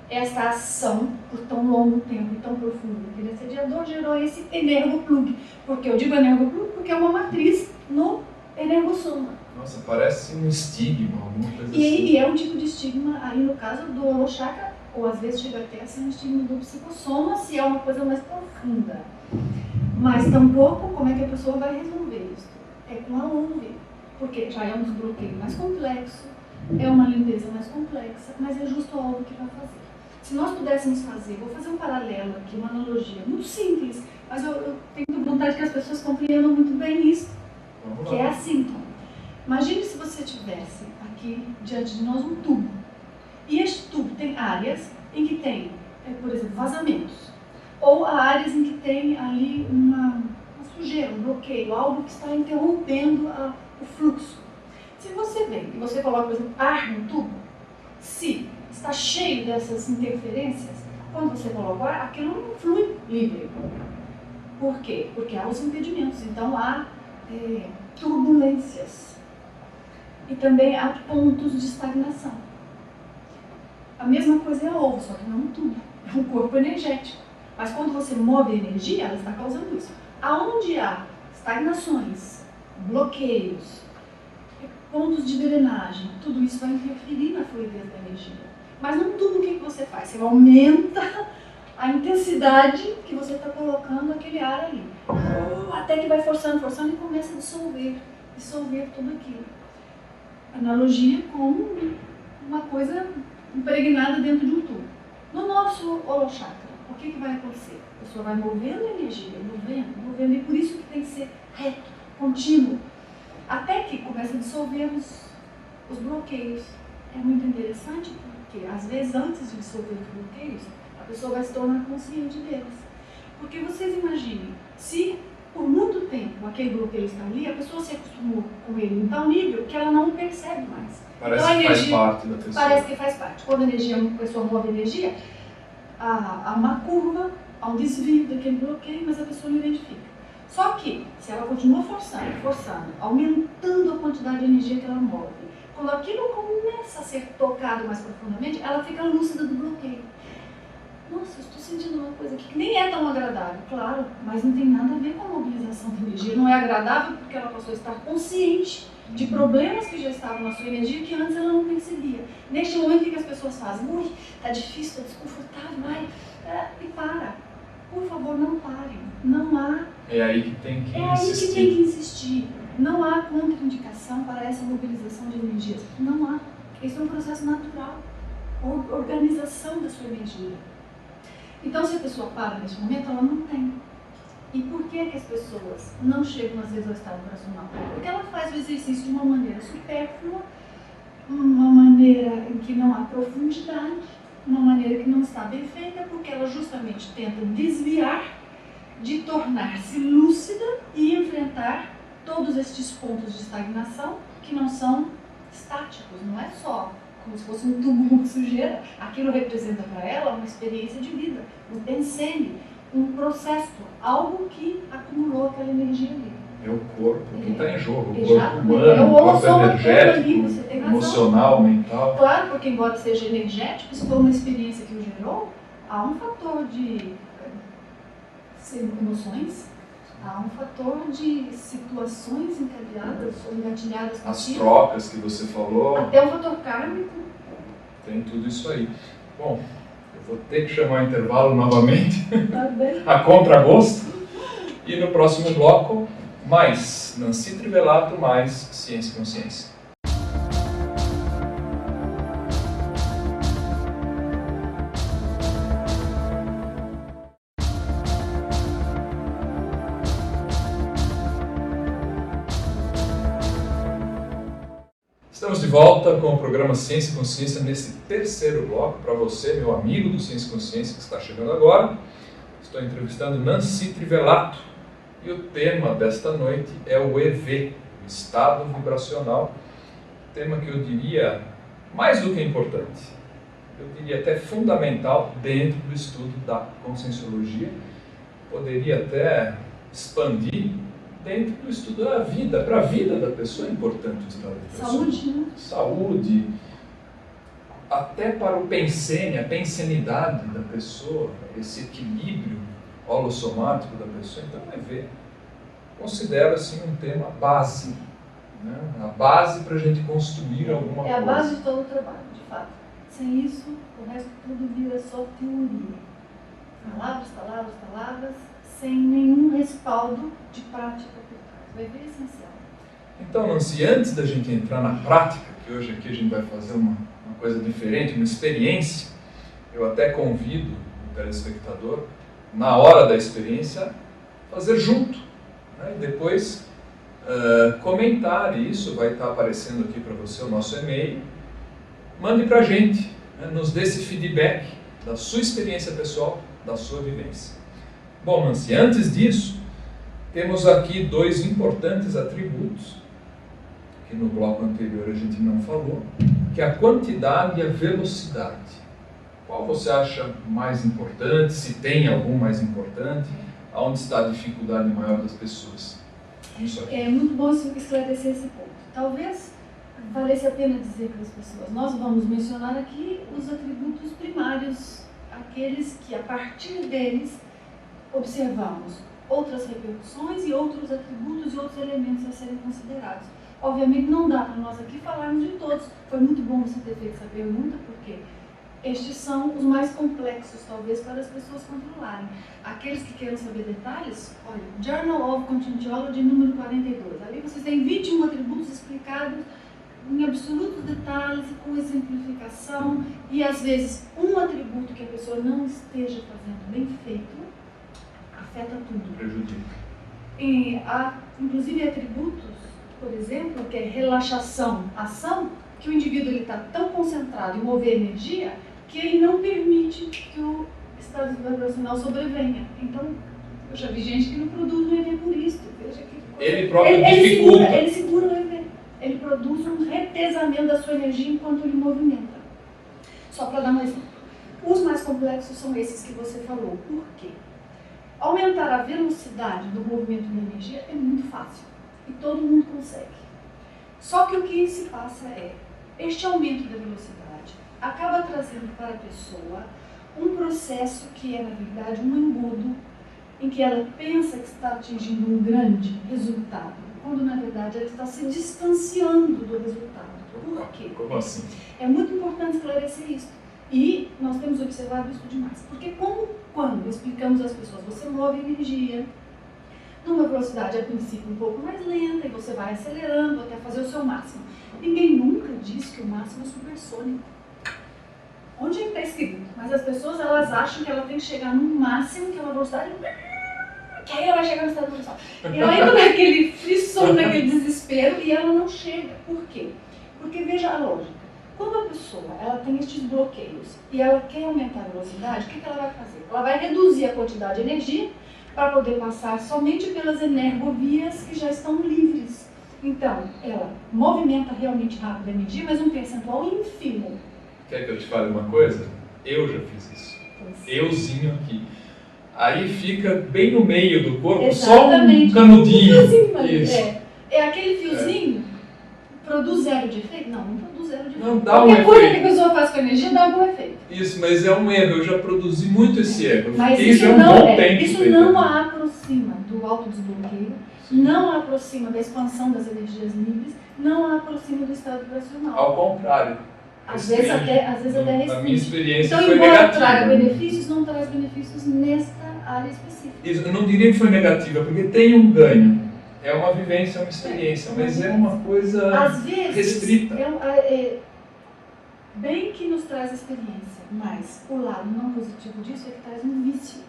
Essa ação, por tão longo tempo e tão profunda daquele assediador, gerou esse energoplug. Por que eu digo energoplug? Porque é uma matriz no energossoma. Nossa, parece um estigma, alguma coisa assim. E é um tipo de estigma, aí no caso do holochakra, ou às vezes chega até a ser um estigma do psicossoma, se é uma coisa mais profunda. Mas tampouco como é que a pessoa vai resolver isso? É com a UV, porque já é um desbloqueio mais complexo, é uma limpeza mais complexa, mas é justo a UV que vai fazer. Se nós pudéssemos fazer, vou fazer um paralelo aqui, uma analogia muito simples, mas eu tenho vontade que as pessoas compreendam muito bem isso, que é assim. Imagine se você tivesse aqui diante de nós um tubo, e este tubo tem áreas em que tem, por exemplo, vazamentos, ou há áreas em que tem ali uma sujeira, um bloqueio, algo que está interrompendo o fluxo. Se você vem e você coloca, por exemplo, ar no tubo, se está cheio dessas interferências, quando você coloca o ar, aquilo não flui livre. Por quê? Porque há os impedimentos, então há turbulências. E também há pontos de estagnação. A mesma coisa é a ovo, só que não um tubo, é um corpo energético. Mas quando você move a energia, ela está causando isso. Aonde há estagnações, bloqueios, pontos de drenagem, tudo isso vai interferir na fluidez da energia. Mas no tubo, o que você faz? Você aumenta a intensidade que você está colocando aquele ar ali. Até que vai forçando e começa a dissolver tudo aquilo. Analogia com uma coisa impregnada dentro de um tubo. No nosso holochakra, o que vai acontecer? A pessoa vai movendo a energia, movendo, e por isso que tem que ser reto, contínuo, até que começa a dissolver os bloqueios. É muito interessante porque, às vezes, antes de dissolver os bloqueios, a pessoa vai se tornar consciente deles. Porque vocês imaginem, se por muito tempo aquele bloqueio está ali, a pessoa se acostumou com ele em tal nível que ela não percebe mais. Parece então, que faz parte da pessoa. Parece que faz parte. Quando a pessoa move energia, há uma curva, há um desvio daquele bloqueio, mas a pessoa não identifica. Só que, se ela continua forçando, aumentando a quantidade de energia que ela move, quando aquilo começa a ser tocado mais profundamente, ela fica lúcida do bloqueio. Nossa, eu estou sentindo uma coisa aqui que nem é tão agradável, claro, mas não tem nada a ver com a mobilização de energia. Não é agradável porque ela passou a estar consciente de problemas que já estavam na sua energia que antes ela não percebia. Neste momento, o que as pessoas fazem? Ui, está difícil, está desconfortável, vai, e para. Por favor, não parem. Não há... É aí que tem que insistir. É aí que tem que insistir. Não há contraindicação para essa mobilização de energias. Não há. Isso é um processo natural. Organização da sua energia. Então, se a pessoa para nesse momento, ela não tem. E por que as pessoas não chegam, às vezes, ao estado vibracional? Porque ela faz o exercício de uma maneira supérflua, uma maneira em que não há profundidade, uma maneira que não está bem feita, porque ela justamente tenta desviar de tornar-se lúcida e enfrentar todos estes pontos de estagnação que não são estáticos, não é só como se fosse um tubo de sujeira. Aquilo representa para ela uma experiência de vida, um pensene, um processo, algo que acumulou aquela energia ali. É o corpo que está em jogo, o corpo humano, o corpo energético, emocional, mental. Claro, porque embora seja energético, se for uma experiência que o gerou, há um fator de emoções, há um fator de situações encadeadas ou engatilhadas. As trocas que você falou. Até o fator kármico. Tem tudo isso aí. Bom, eu vou ter que chamar o intervalo novamente, Tá bem. a contragosto. E no próximo bloco, mais Nancy Trivelato, mais Ciência e Consciência. Estamos de volta com o programa Ciência e Consciência nesse terceiro bloco. Para você, meu amigo do Ciência e Consciência que está chegando agora, estou entrevistando Nancy Trivelato e o tema desta noite é o EV, o estado vibracional. Tema que eu diria mais do que importante, eu diria até fundamental dentro do estudo da conscienciologia, poderia até expandir dentro do estudo da vida. Para a vida da pessoa é importante o estado de pessoa. Saúde, né? Saúde, até para o pensene, a pensenidade da pessoa, esse equilíbrio holossomático da pessoa. Então, considero assim um tema base, né? A base para a gente construir alguma coisa. É a base de todo o trabalho, de fato. Sem isso, o resto tudo vira só teoria. Palavras, palavras, palavras, sem nenhum respaldo de prática por trás. Vai ver essencial. Então, Nancy, antes da gente entrar na prática, que hoje aqui a gente vai fazer uma coisa diferente, uma experiência, eu até convido o telespectador, na hora da experiência, fazer junto, né? E depois comentar. Isso vai estar aparecendo aqui para você, o nosso e-mail. Mande para a gente, né? Nos dê esse feedback da sua experiência pessoal, da sua vivência. Bom, Nancy, antes disso, temos aqui 2 importantes atributos, que no bloco anterior a gente não falou, que é a quantidade e a velocidade. Qual você acha mais importante? Se tem algum mais importante? Aonde está a dificuldade maior das pessoas? Isso aqui. É muito bom esclarecer esse ponto. Talvez valesse a pena dizer para as pessoas, nós vamos mencionar aqui os atributos primários, aqueles que a partir deles observamos outras repercussões e outros atributos e outros elementos a serem considerados. Obviamente não dá para nós aqui falarmos de todos. Foi muito bom você ter feito essa pergunta, porque estes são os mais complexos, talvez, para as pessoas controlarem. Aqueles que queiram saber detalhes, olha, Journal of Conscientiology número 42. Ali vocês têm 21 atributos explicados em absolutos detalhes e com exemplificação, e às vezes um atributo que a pessoa não esteja fazendo bem feito afeta tudo. Prejudica. E há, inclusive, atributos, por exemplo, que é relaxação, ação, que o indivíduo está tão concentrado em mover energia que ele não permite que o estado vibracional sobrevenha. Então, eu já vi gente que não produz um EV por isso. Veja que ele próprio dificulta. Ele segura o EV. Ele produz um retesamento da sua energia enquanto ele movimenta. Só para dar um exemplo. Os mais complexos são esses que você falou. Por quê? Aumentar a velocidade do movimento da energia é muito fácil. E todo mundo consegue. Só que o que se passa é, este aumento da velocidade acaba trazendo para a pessoa um processo que é, na verdade, um embudo, em que ela pensa que está atingindo um grande resultado, quando, na verdade, ela está se distanciando do resultado. Por quê? Como assim? É muito importante esclarecer isso. E nós temos observado isso demais. Porque quando explicamos às pessoas, você move energia numa velocidade, a princípio, um pouco mais lenta, e você vai acelerando até fazer o seu máximo. Ninguém nunca diz que o máximo é supersônico. Onde é que está escrito? Mas as pessoas, elas acham que ela tem que chegar no máximo, que é uma velocidade, que aí ela vai chegar no estado vibracional. E ela entra naquele frisson, naquele desespero, e ela não chega. Por quê? Porque veja a lógica. Quando a pessoa ela tem estes bloqueios e ela quer aumentar a velocidade, o que ela vai fazer? Ela vai reduzir a quantidade de energia para poder passar somente pelas energovias que já estão livres. Então, ela movimenta realmente rápido a energia, mas um percentual ínfimo. Quer que eu te fale uma coisa? Eu já fiz isso. Euzinho aqui. Aí fica bem no meio do corpo, exatamente, só um canudinho. Fiozinho, é aquele fiozinho, produz zero de efeito? Não, não produz zero de efeito. Não dá Qualquer coisa que a pessoa faz com a energia dá algum efeito. Isso, mas é um erro. Eu já produzi muito esse erro. Eu mas fiquei isso já um não, bom tempo. Isso não a aproxima do autodesbloqueio, não a aproxima da expansão das energias livres, não a aproxima do estado vibracional. Ao contrário. Às vezes até restringe. A minha experiência então, foi embora negativa. traga benefícios, não traz benefícios nesta área específica. Isso, eu não diria que foi negativa, porque tem um ganho. É uma vivência, é uma experiência, mas é uma coisa às vezes, restrita. Bem que nos traz experiência, mas o lado não positivo disso é que traz um vício.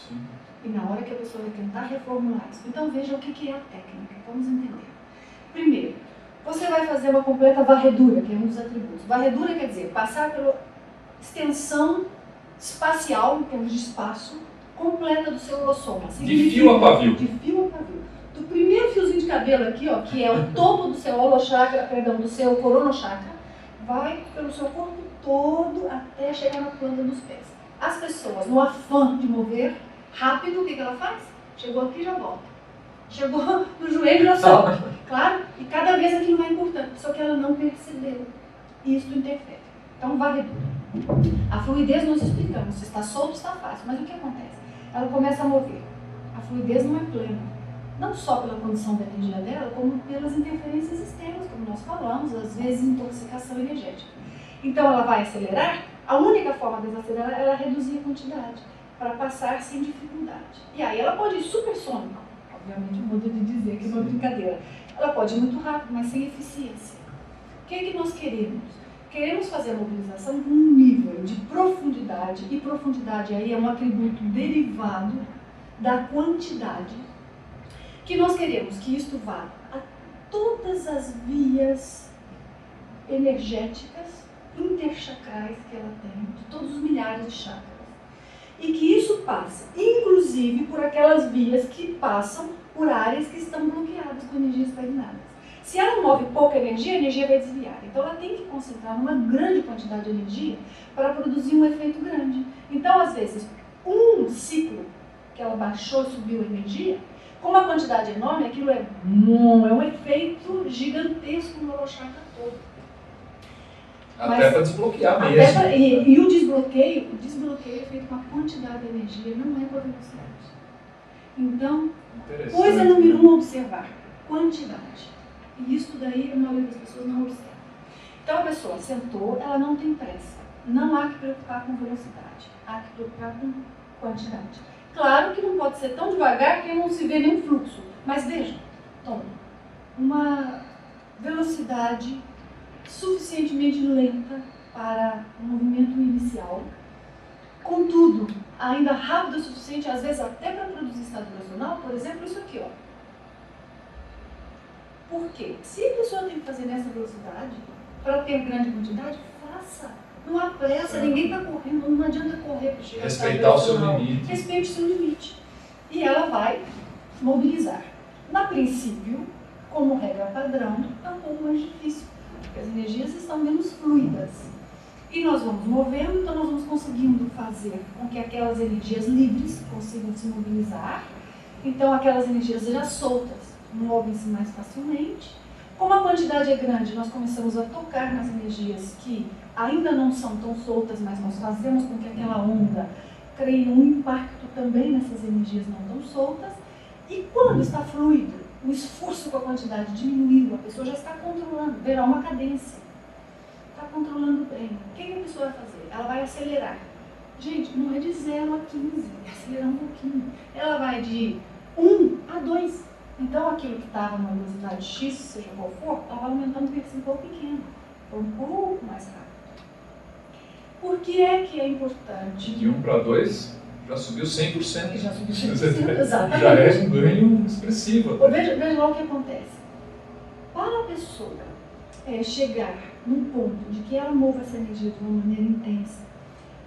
Sim. E na hora que a pessoa vai tentar reformular isso. Então veja o que é a técnica, vamos entender. Primeiro, você vai fazer uma completa varredura, que é um dos atributos. Varredura quer dizer passar pela extensão espacial, em termos de espaço, completa do seu holossoma. De fio a pavio. De fio a pavio. Do primeiro fiozinho de cabelo aqui, ó, que é o topo do seu holochakra, perdão, do seu coronochakra, vai pelo seu corpo todo até chegar na planta dos pés. As pessoas, no afã de mover rápido, o que ela faz? Chegou aqui e já volta. Chegou no joelho e já sobe. Claro, e cada vez aquilo vai encurtando. Só que ela não percebeu. Isso interfere. Então, varredura. A fluidez nós explicamos. Se está solto, está fácil. Mas o que acontece? Ela começa a mover. A fluidez não é plena. Não só pela condição da energia dela, como pelas interferências externas, como nós falamos, às vezes intoxicação energética. Então ela vai acelerar, a única forma de desacelerar é ela reduzir a quantidade, para passar sem dificuldade. E aí ela pode ir supersônica, obviamente um modo de dizer que é uma brincadeira. Ela pode ir muito rápido, mas sem eficiência. O que é que nós queremos? Queremos fazer a mobilização com um nível de profundidade, e profundidade aí é um atributo derivado da quantidade, que nós queremos que isto vá a todas as vias energéticas, interchacrais que ela tem, de todos os milhares de chakras. E que isso passe, inclusive, por aquelas vias que passam por áreas que estão bloqueadas com energias estagnadas. Se ela move pouca energia, a energia vai desviar. Então ela tem que concentrar numa grande quantidade de energia para produzir um efeito grande. Então, às vezes, um ciclo que ela baixou e subiu a energia, com uma quantidade enorme, aquilo é um efeito gigantesco no holochakra todo. Até para desbloquear mesmo. E o desbloqueio é feito com a quantidade de energia, não é com a velocidade. Então, coisa número 1 a observar, quantidade. E isso daí a maioria das pessoas não observa. Então a pessoa sentou, ela não tem pressa. Não há que preocupar com velocidade, há que preocupar com quantidade. Claro que não pode ser tão devagar que não se vê nenhum fluxo. Mas veja, toma, uma velocidade suficientemente lenta para o movimento inicial, contudo, ainda rápido o suficiente, às vezes até para produzir estado vibracional, por exemplo, isso aqui, ó. Por quê? Se a pessoa tem que fazer nessa velocidade, para ter grande quantidade, faça. Não há pressa, ninguém está correndo, não adianta correr para chegar. Respeitar o seu limite. Respeite o seu limite. E ela vai mobilizar. Na princípio, como regra padrão, é um pouco mais difícil, porque as energias estão menos fluidas. E nós vamos movendo, então nós vamos conseguindo fazer com que aquelas energias livres consigam se mobilizar. Então aquelas energias já soltas movem-se mais facilmente. Como a quantidade é grande, nós começamos a tocar nas energias que ainda não são tão soltas, mas nós fazemos com que aquela onda crie um impacto também nessas energias não tão soltas. E quando está fluido, o esforço com a quantidade diminuiu, a pessoa já está controlando, verá uma cadência. Está controlando bem. O que a pessoa vai fazer? Ela vai acelerar. Gente, não é de 0 a 15, é acelerar um pouquinho. Ela vai de 1 a 2. Então aquilo que estava numa velocidade X, seja qual for, estava aumentando um percentual pequeno. Foi um pouco mais rápido. Por que é importante? De 1 para 2, já subiu 100%. Já subiu 100%, exatamente. Já é um ganho expressivo. Veja lá o que acontece. Para a pessoa chegar num ponto de que ela mova essa energia de uma maneira intensa,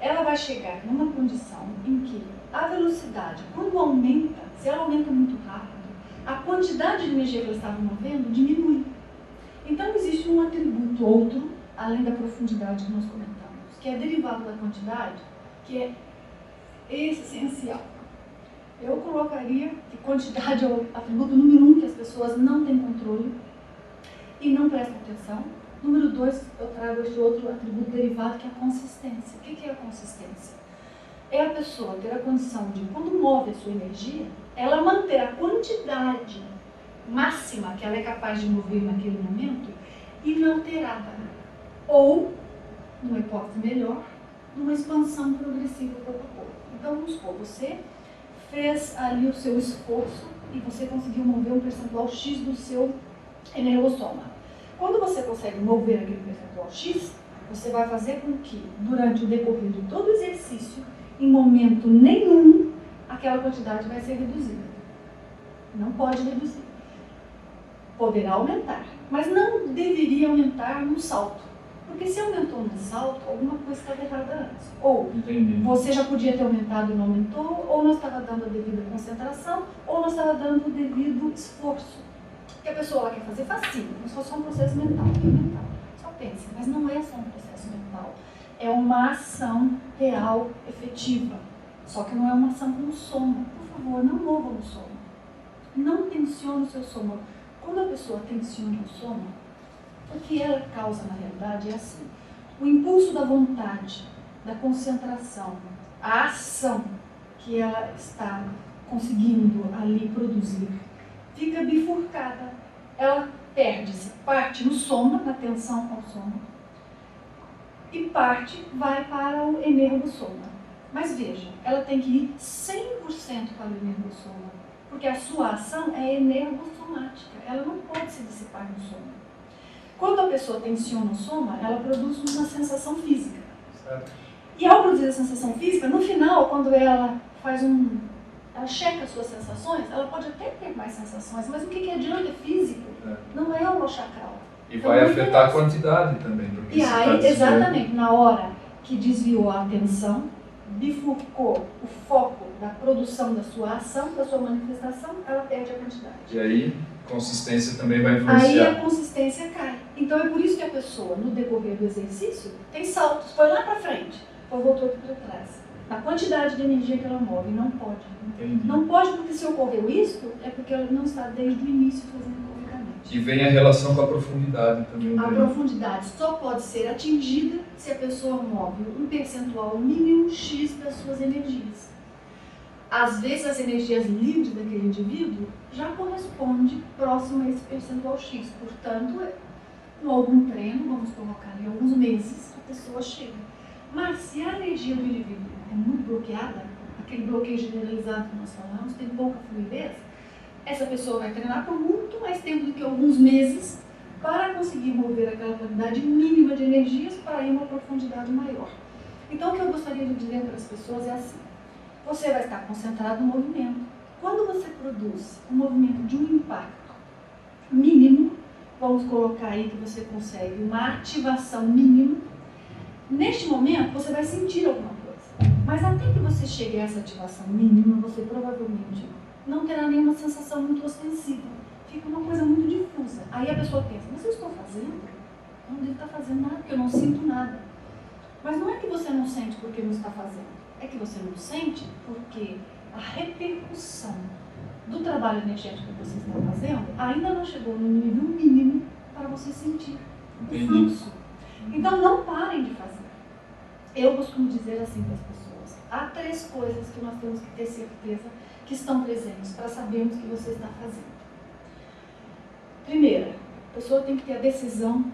ela vai chegar numa condição em que a velocidade, quando aumenta, se ela aumenta muito rápido, a quantidade de energia que ela estava movendo diminui. Então existe um atributo outro, além da profundidade que nós comentamos, que é derivado da quantidade, que é essencial. Eu colocaria que quantidade é o atributo número 1, que as pessoas não têm controle e não prestam atenção. Número 2, eu trago este outro atributo derivado, que é a consistência. O que é a consistência? É a pessoa ter a condição de, quando move a sua energia, ela manter a quantidade máxima que ela é capaz de mover naquele momento inalterada. Ou, numa hipótese melhor, numa expansão progressiva pouco a pouco. Então, vamos supor, você fez ali o seu esforço e você conseguiu mover um percentual X do seu energossoma. Quando você consegue mover aquele percentual X, você vai fazer com que, durante o decorrer de todo o exercício, em momento nenhum, aquela quantidade vai ser reduzida. Não pode reduzir. Poderá aumentar, mas não deveria aumentar num salto. Porque se aumentou num salto, alguma coisa estava errada antes. Ou você já podia ter aumentado e não aumentou, ou não estava dando a devida concentração, ou não estava dando o devido esforço. Que a pessoa lá quer fazer facinho, como se fosse só um processo mental. Só potência, mas não é só um processo mental. É uma ação real, efetiva. Só que não é uma ação com soma. Por favor, não mova o soma. Não tensione o seu soma. Quando a pessoa tensiona o soma, o que ela causa na realidade é assim. O impulso da vontade, da concentração, a ação que ela está conseguindo ali produzir, fica bifurcada. Ela perde-se, parte no soma, na tensão com o soma, e parte vai para o enervo soma. Mas veja, ela tem que ir 100% para o enervo soma, porque a sua ação é enervossomática, ela não pode se dissipar no soma. Quando a pessoa tensiona o soma, ela produz uma sensação física. Certo. E ao produzir a sensação física, no final, quando ela faz ela checa as suas sensações, ela pode até ter mais sensações, mas o que adianta físico? Não é o chakral. E então, vai afetar a quantidade também. E aí, exatamente, na hora que desviou a atenção, bifurcou o foco da produção da sua ação, da sua manifestação, ela perde a quantidade. E aí, consistência também vai influenciar. Aí a consistência cai. Então é por isso que a pessoa, no decorrer do exercício, tem saltos, foi lá para frente, depois voltou aqui para trás. A quantidade de energia que ela move, não pode. Entendi. Não pode, porque se ocorreu isso, é porque ela não está desde o início fazendo corretamente. E vem a relação com a profundidade também. A profundidade só pode ser atingida se a pessoa move um percentual mínimo X das suas energias. Às vezes as energias livres daquele indivíduo já correspondem próximo a esse percentual X. Portanto, com algum treino, vamos colocar em alguns meses, a pessoa chega. Mas se a energia do indivíduo é muito bloqueada, aquele bloqueio generalizado que nós falamos, tem pouca fluidez, essa pessoa vai treinar por muito mais tempo do que alguns meses para conseguir mover aquela quantidade mínima de energias para ir a uma profundidade maior. Então, o que eu gostaria de dizer para as pessoas é assim: você vai estar concentrado no movimento. Quando você produz um movimento de um impacto mínimo, vamos colocar aí que você consegue uma ativação mínima, neste momento você vai sentir alguma coisa. Mas até que você chegue a essa ativação mínima, você provavelmente não terá nenhuma sensação muito ostensiva. Fica uma coisa muito difusa. Aí a pessoa pensa, mas eu estou fazendo? Eu não devo estar fazendo nada, porque eu não sinto nada. Mas não é que você não sente porque não está fazendo. É que você não sente porque a repercussão do trabalho energético que você está fazendo ainda não chegou no nível mínimo para você sentir o fluxo. Então não parem de fazer. Eu costumo dizer assim para as pessoas: há 3 coisas que nós temos que ter certeza que estão presentes para sabermos que você está fazendo. Primeira, a pessoa tem que ter a decisão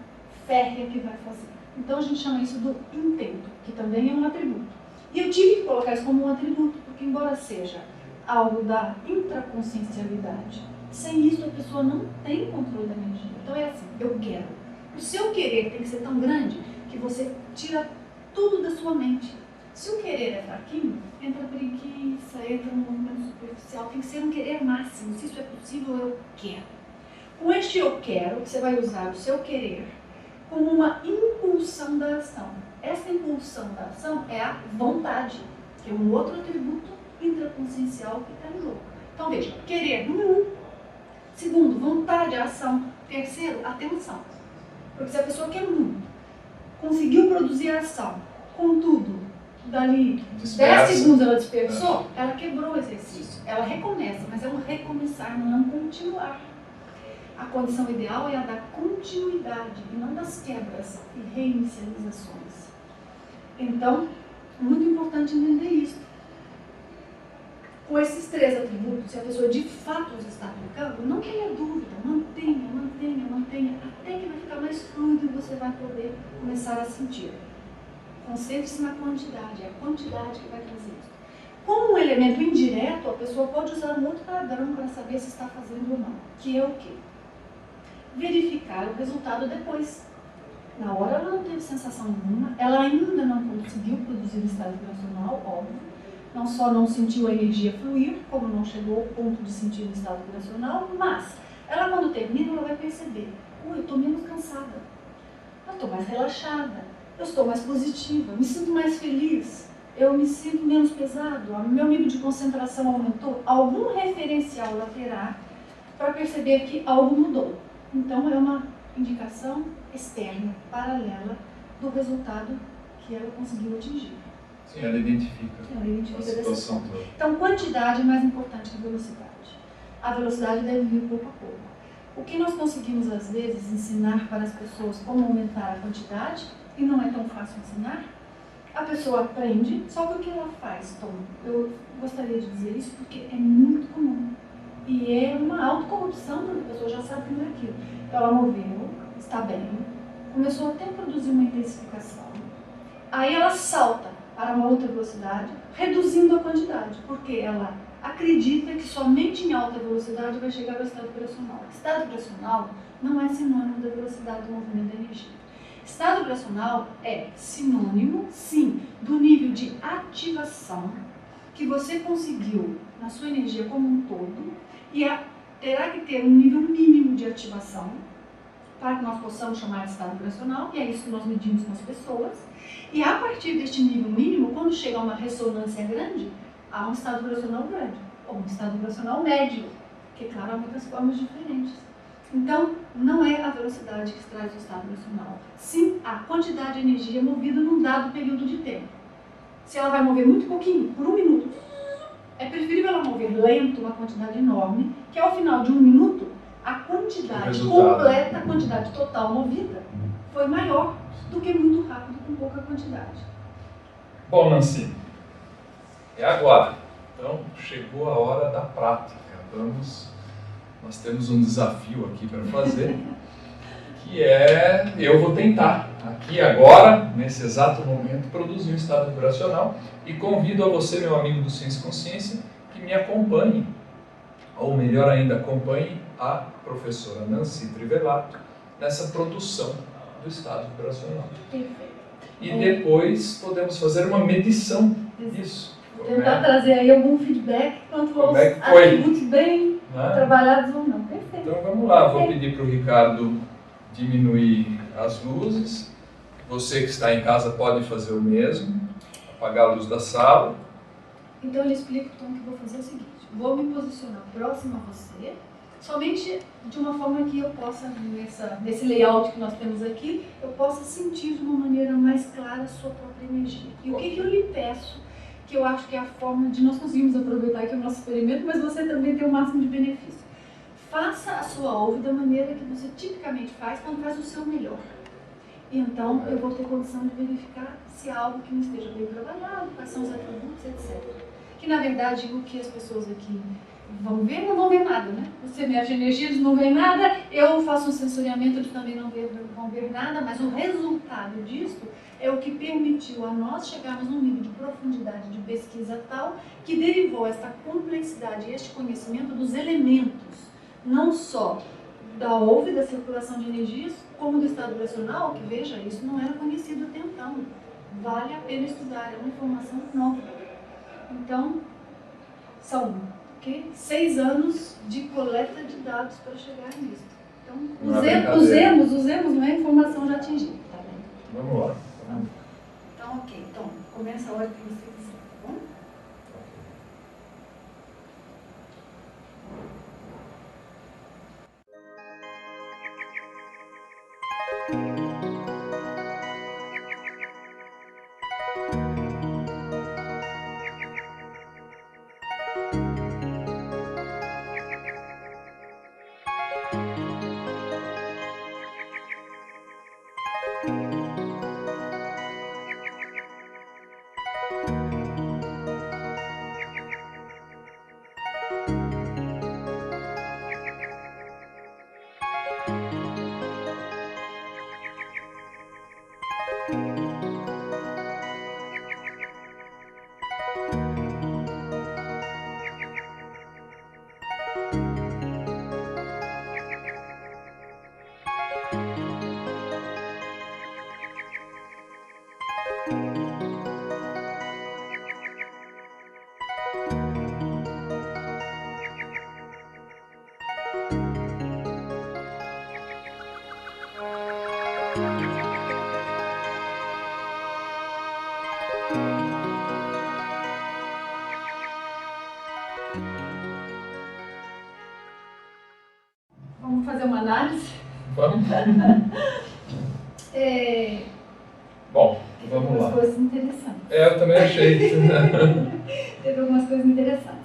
férrea que vai fazer. Então a gente chama isso do intento, que também é um atributo. E eu tive que colocar isso como um atributo, porque embora seja algo da intraconsciencialidade, sem isso a pessoa não tem controle da energia. Então é assim, eu quero. O seu querer tem que ser tão grande que você tira tudo da sua mente. Se o querer é fraquinho, entra preguiça, entra um movimento superficial, tem que ser um querer máximo. Se isso é possível, eu quero. Com este eu quero, você vai usar o seu querer como uma impulsão da ação. Essa impulsão da ação é a vontade, que é um outro atributo intraconsciencial que está em jogo. Então veja, querer, número 1. Segundo, vontade, ação. Terceiro, atenção. Porque se a pessoa quer muito, conseguiu produzir a ação, contudo, dali 10 segundos ela dispersou, ela quebrou o exercício. Ela recomeça, mas é um recomeçar, não é um continuar. A condição ideal é a da continuidade e não das quebras e reinicializações. Então, muito importante entender isso. Com esses 3 atributos, se a pessoa de fato os está aplicando, não tenha dúvida, mantenha, até que vai ficar mais fluido e você vai poder começar a sentir. Concentre-se na quantidade, é a quantidade que vai fazer isso. Como um elemento indireto, a pessoa pode usar um outro padrão para saber se está fazendo ou não, que é o quê? Verificar o resultado depois. Na hora ela não teve sensação nenhuma, ela ainda não conseguiu produzir o estado vibracional, óbvio. Não só não sentiu a energia fluir, como não chegou ao ponto de sentir o estado vibracional, mas ela quando termina, ela vai perceber: eu estou menos cansada, eu estou mais relaxada, eu estou mais positiva, me sinto mais feliz, eu me sinto menos pesado, o meu nível de concentração aumentou. Algum referencial ela terá para perceber que algo mudou. Então é uma indicação externa, paralela, do resultado que ela conseguiu atingir. Sim, ela identifica a situação toda. Então, quantidade é mais importante que velocidade. A velocidade deve vir pouco a pouco. O que nós conseguimos, às vezes, ensinar para as pessoas como aumentar a quantidade, e não é tão fácil ensinar, a pessoa aprende, só que o que ela faz, Tom? Eu gostaria de dizer isso porque é muito comum. E é uma autocorrupção quando a pessoa já sabe que não é aquilo. Ela moveu, está bem, começou até a produzir uma intensificação. Aí ela salta para uma outra velocidade, reduzindo a quantidade, porque ela acredita que somente em alta velocidade vai chegar ao estado operacional. Estado operacional não é sinônimo da velocidade do movimento da energia. Estado operacional é sinônimo, sim, do nível de ativação que você conseguiu na sua energia como um todo e terá que ter um nível mínimo de ativação para que nós possamos chamar de estado operacional, e é isso que nós medimos com as pessoas. E a partir deste nível mínimo, quando chega a uma ressonância grande, há um estado operacional grande, ou um estado operacional médio, que, claro, há muitas formas diferentes. Então, não é a velocidade que traz o estado operacional, sim a quantidade de energia movida num dado período de tempo. Se ela vai mover muito pouquinho, por 1 minuto, é preferível ela mover lento uma quantidade enorme, que ao final de 1 minuto, a quantidade completa, a quantidade total movida, foi maior do que muito rápido com pouca quantidade. Bom, Nancy, é agora. Então, chegou a hora da prática. Nós temos um desafio aqui para fazer, que é, eu vou tentar, aqui agora, nesse exato momento, produzir um estado operacional e convido a você, meu amigo do Ciência e Consciência, que me acompanhe, ou melhor ainda, acompanhe a professora Nancy Trivelato nessa produção do estado operacional. Perfeito. E depois podemos fazer uma medição disso. Vou tentar trazer aí algum feedback quanto aos atributos bem trabalhados ou não. Perfeito. Então vamos lá, vou pedir para o Ricardo diminuir as luzes. Você que está em casa pode fazer o mesmo, apagar a luz da sala. Então eu explico, Tom, que vou fazer o seguinte: vou me posicionar próximo a você, somente de uma forma que eu possa, nesse layout que nós temos aqui, eu possa sentir de uma maneira mais clara a sua própria energia. E o que eu lhe peço, que eu acho que é a forma de nós conseguirmos aproveitar aqui o nosso experimento, mas você também tem o máximo de benefício. Faça a sua ouve da maneira que você tipicamente faz quando faz o seu melhor. E então eu vou ter condição de verificar se há algo que não esteja bem trabalhado, quais são os atributos, etc. Que na verdade o que as pessoas aqui vão ver, não vão ver nada, né? Você mexe energia, eles não veem nada, eu faço um sensoriamento, eles também não vão ver nada, mas o resultado disso é o que permitiu a nós chegarmos num nível de profundidade de pesquisa tal que derivou esta complexidade e este conhecimento dos elementos, não só da ouve, da circulação de energias, como do estado vibracional, que veja, isso não era conhecido até então. Vale a pena estudar, é uma informação nova. Então, são 6 anos de coleta de dados para chegar nisso. Então, usemos, não é informação já atingida, tá bem? Vamos lá. Então, ok. Então, começa a hora que você quiser, tá bom? Vamos fazer uma análise Vamos? Bom, teve vamos algumas lá. coisas interessantes. Eu também achei. Teve algumas coisas interessantes.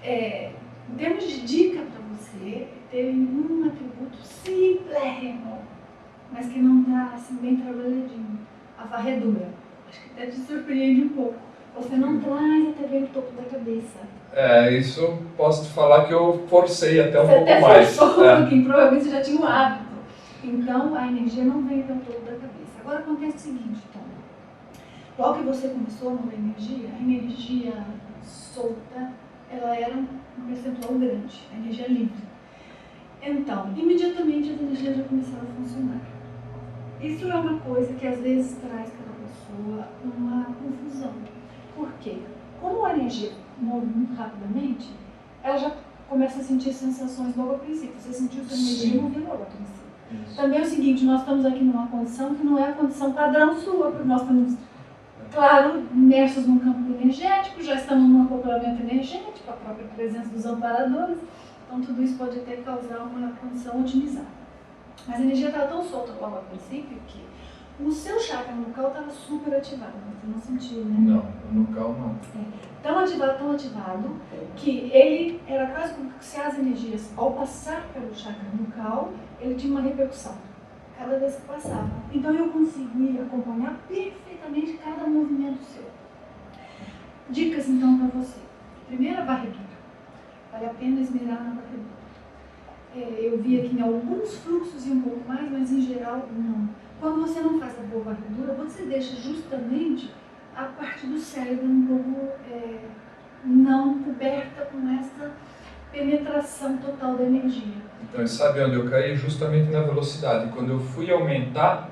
Em termos de dica para você, teve um atributo simplérrimo, mas que não está assim, bem trabalhadinho. A varredura. Acho que até te surpreende um pouco. Você não traz até bem o topo da cabeça. Isso eu posso te falar que eu forcei até um Você pouco até mais. forçou um pouquinho, provavelmente você já tinha um hábito. Então a energia não vem até o topo da cabeça. Agora acontece o seguinte, Tom. Logo que você começou a mover a energia solta, ela era um percentual grande, a energia livre. Então, imediatamente as energias já começaram a funcionar. Isso é uma coisa que às vezes traz para a pessoa uma confusão. Por quê? Como a energia move muito rapidamente, ela já começa a sentir sensações logo ao princípio. Você sentiu sua energia mover logo ao princípio. Isso. Também é o seguinte, nós estamos aqui numa condição que não é a condição padrão sua, porque nós estamos, claro, imersos num campo energético, já estamos num acoplamento energético, a própria presença dos amparadores, então tudo isso pode até causar uma condição otimizada. Mas a energia estava tão solta logo ao princípio que o seu chakra nucal estava super ativado, você não sentiu, né? Não, o nucal não. Tão ativado, que ele era quase como se as energias, ao passar pelo chakra nucal, ele tinha uma repercussão, cada vez que passava. Então eu consegui acompanhar perfeitamente cada movimento seu. Dicas então para você. Primeiro, a varredura. Vale a pena esmerar na varredura. Eu vi aqui em alguns fluxos e um pouco mais, mas em geral não. Quando você não faz a boa varredura, você deixa justamente a parte do cérebro um pouco não coberta com essa penetração total da energia. Então, sabe onde eu caí? Justamente na velocidade. Quando eu fui aumentar,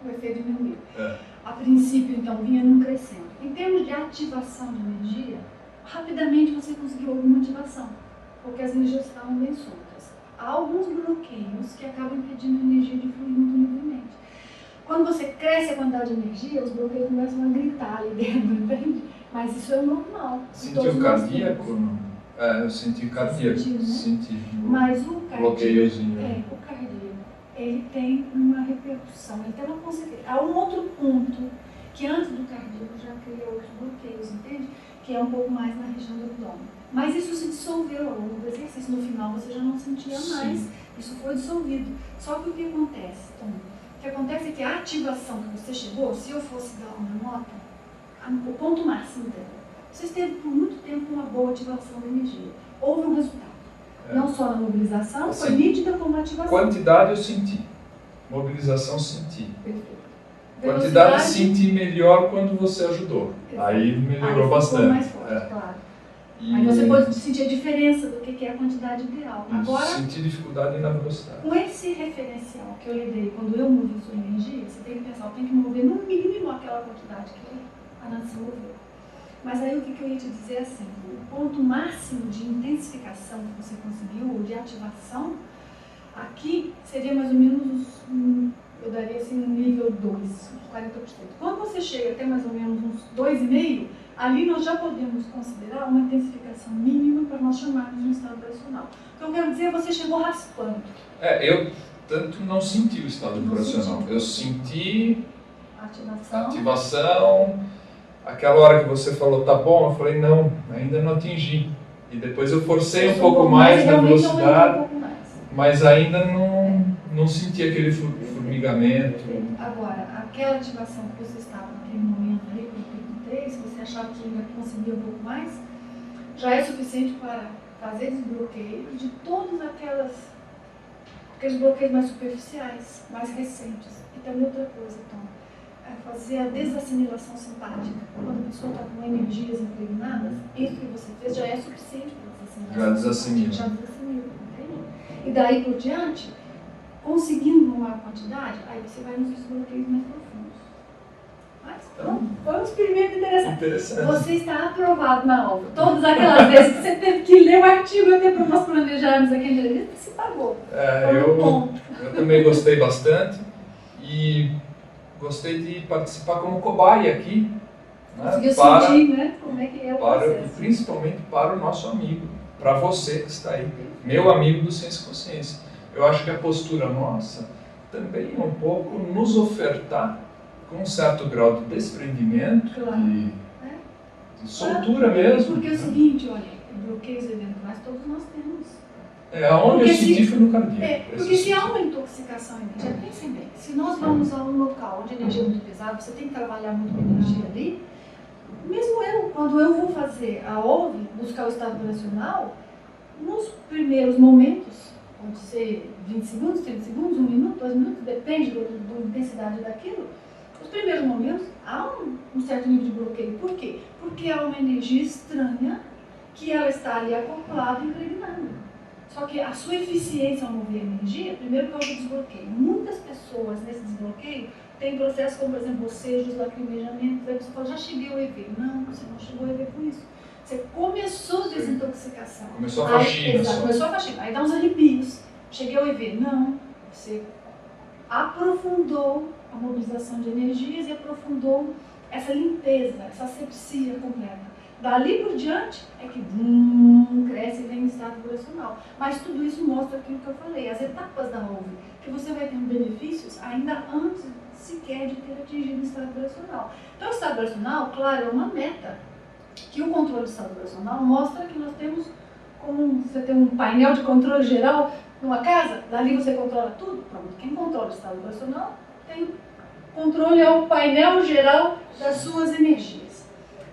o efeito diminuiu. A princípio, então, vinha num crescendo. Em termos de ativação de energia, rapidamente você conseguiu alguma ativação, porque as energias estavam bem soltas. Há alguns bloqueios que acabam impedindo a energia de fluir muito livremente. Quando você cresce a quantidade de energia, os bloqueios começam a gritar ali dentro, entende? Mas isso é normal. Sentiu cardíaco? Eu senti cardíaco. Sentiu, né? Senti. Mas o cardíaco, bloqueiozinho. O cardíaco, ele tem uma repercussão, ele tem uma consequência. Há um outro ponto que antes do cardíaco já cria outros bloqueios, entende? Que é um pouco mais na região do abdômen. Mas isso se dissolveu ao longo do exercício. No final você já não sentia mais. Sim. Isso foi dissolvido. Só que o que acontece, Tom? O que acontece é que a ativação que você chegou, se eu fosse dar uma nota, o ponto máximo dela, você esteve por muito tempo uma boa ativação da energia. Houve um resultado. Não só na mobilização, assim, foi nítida como na ativação. Quantidade eu senti. Mobilização senti. Perfeito. Quantidade senti melhor quando você ajudou. Exato. Aí melhorou bastante. Mais forte, claro. Aí você pode sentir a diferença do que é a quantidade ideal. Agora, sentir dificuldade na velocidade. Com esse referencial que eu lhe dei, quando eu movi sua energia, você tem que pensar, eu tenho que mover no mínimo aquela quantidade que a Nancy moveu. Mas aí o que eu ia te dizer é assim, o ponto máximo de intensificação que você conseguiu, ou de ativação, aqui seria mais ou menos, eu daria assim, um nível 2, uns 40%. Quando você chega até mais ou menos uns 2,5%, ali nós já podemos considerar uma intensificação mínima para nós chamarmos de um estado vibracional. O que eu quero dizer é que você chegou raspando. Eu tanto não senti o estado vibracional. Eu senti ativação. Aquela hora que você falou, tá bom, eu falei, não, ainda não atingi. E depois eu forcei um pouco mais na velocidade, mas ainda não senti aquele formigamento. Agora, aquela ativação que você estava naquele momento ali, se você achava que ainda conseguia um pouco mais, já é suficiente para fazer desbloqueio de todos aqueles bloqueios mais superficiais, mais recentes. E também outra coisa, Tom, é fazer a desassimilação simpática. Quando a pessoa está com energias impregnadas, isso que você fez já é suficiente para desassimilar. Já desassimila. Já desassimila, entende? E daí por diante, conseguindo uma quantidade, aí você vai nos desbloqueios mais profundos. Mas foi um experimento interessante. Você está aprovado na obra. Todas aquelas vezes que você teve que ler o artigo até para nós planejarmos aqui a entrevista, se pagou. Eu também gostei bastante e gostei de participar como cobaia aqui. Conseguiu sentir, né? Como é que é o processo. Principalmente para o nosso amigo, para você que está aí, meu amigo do Ciência e Consciência. Eu acho que a postura nossa também é um pouco nos ofertar com um certo grau de desprendimento, Claro. de soltura mesmo. Porque é o seguinte, olha, bloqueios eventuais todos nós temos. Aonde eu senti foi no cardíaco. Porque se há uma intoxicação energética, pensem bem, se nós vamos a um local onde a energia é muito pesada, você tem que trabalhar muito com energia ali, mesmo eu, quando eu vou fazer a OV, buscar o estado vibracional, nos primeiros momentos, pode ser 20 segundos, 30 segundos, 1 minuto, 2 minutos, depende da intensidade daquilo, nos primeiros momentos há um certo nível de bloqueio. Por quê? Porque há uma energia estranha que ela está ali acoplada e impregnada. Só que a sua eficiência ao mover energia, primeiro por causa do desbloqueio. Muitas pessoas nesse desbloqueio têm processos como, por exemplo, bocejos, lacrimejamentos. Aí você fala, já cheguei ao EV. Não, você não chegou ao EV por isso. Você começou a desintoxicação. Começou a faxina. Exato, começou a faxina. Aí dá uns arrepios. Cheguei ao EV. Não, você aprofundou a mobilização de energias e aprofundou essa limpeza, essa asepsia completa. Dali por diante é que cresce e vem em estado vibracional. Mas tudo isso mostra aquilo que eu falei, as etapas da OV, que você vai tendo benefícios ainda antes sequer de ter atingido o estado vibracional. Então o estado vibracional, claro, é uma meta, que o controle do estado vibracional mostra que nós temos, como você tem um painel de controle geral numa casa, dali você controla tudo, pronto. Quem controla o estado vibracional tem controle ao painel geral das suas energias.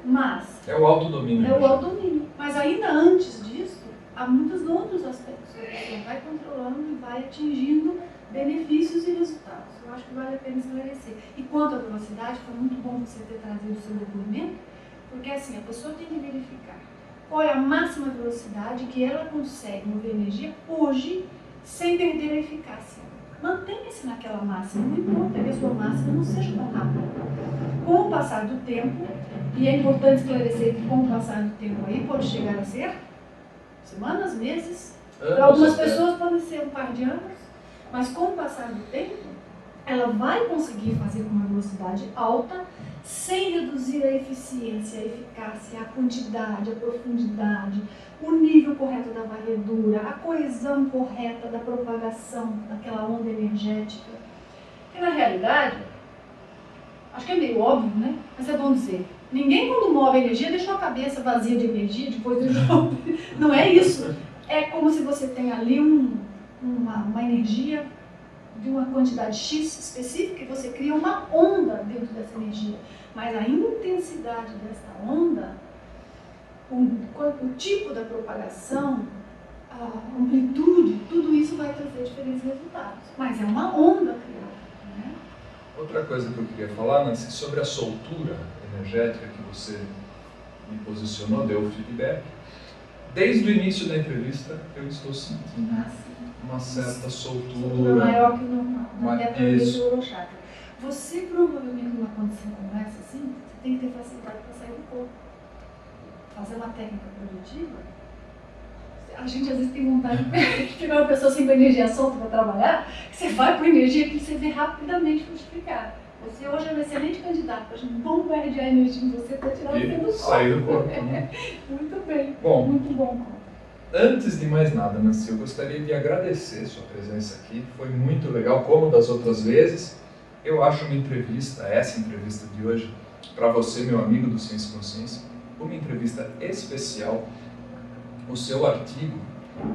Mas é o autodomínio. É o autodomínio. Mas ainda antes disso, há muitos outros aspectos. Você vai controlando e vai atingindo benefícios e resultados. Eu acho que vale a pena esclarecer. E quanto à velocidade, foi muito bom você ter trazido o seu depoimento, porque assim, a pessoa tem que verificar qual é a máxima velocidade que ela consegue mover energia hoje sem perder a eficácia. Mantenha-se naquela máxima, não importa que a sua máxima não seja tão rápida. Com o passar do tempo, e é importante esclarecer que com o passar do tempo aí pode chegar a ser semanas, meses, para algumas pessoas pode ser um par de anos, mas com o passar do tempo, ela vai conseguir fazer com uma velocidade alta, sem reduzir a eficiência, a eficácia, a quantidade, a profundidade, o nível correto da varredura, a coesão correta da propagação daquela onda energética. Porque na realidade, acho que é meio óbvio, né? Mas é bom dizer, ninguém quando move a energia deixou a cabeça vazia de energia depois do jogo. Não é isso. É como se você tem ali uma energia de uma quantidade X específica e você cria uma onda dentro dessa energia. Mas a intensidade dessa onda, o tipo da propagação, a amplitude, tudo isso vai trazer diferentes resultados. Mas é uma onda criada, né? Outra coisa que eu queria falar, Nancy, sobre a soltura energética que você me posicionou, deu o feedback. Desde o início da entrevista, eu estou sentindo uma certa soltura maior que o normal, até para isso. o Orochakra. Você provavelmente numa condição como essa, assim, você tem que ter facilidade para sair do corpo. Fazer uma técnica produtiva, a gente às vezes tem vontade de pegar uma pessoa sem energia solta para trabalhar, que você vai com energia que você vê rapidamente frutificar. Você hoje é um excelente candidato para a gente bombardear a energia em você para tirar você do corpo. Sair do corpo, né? Muito bem, bom, muito bom. Antes de mais nada, Nancy, eu gostaria de agradecer sua presença aqui. Foi muito legal, como das outras vezes. Eu acho uma entrevista, essa entrevista de hoje, para você, meu amigo do Ciência e Consciência, uma entrevista especial. O seu artigo,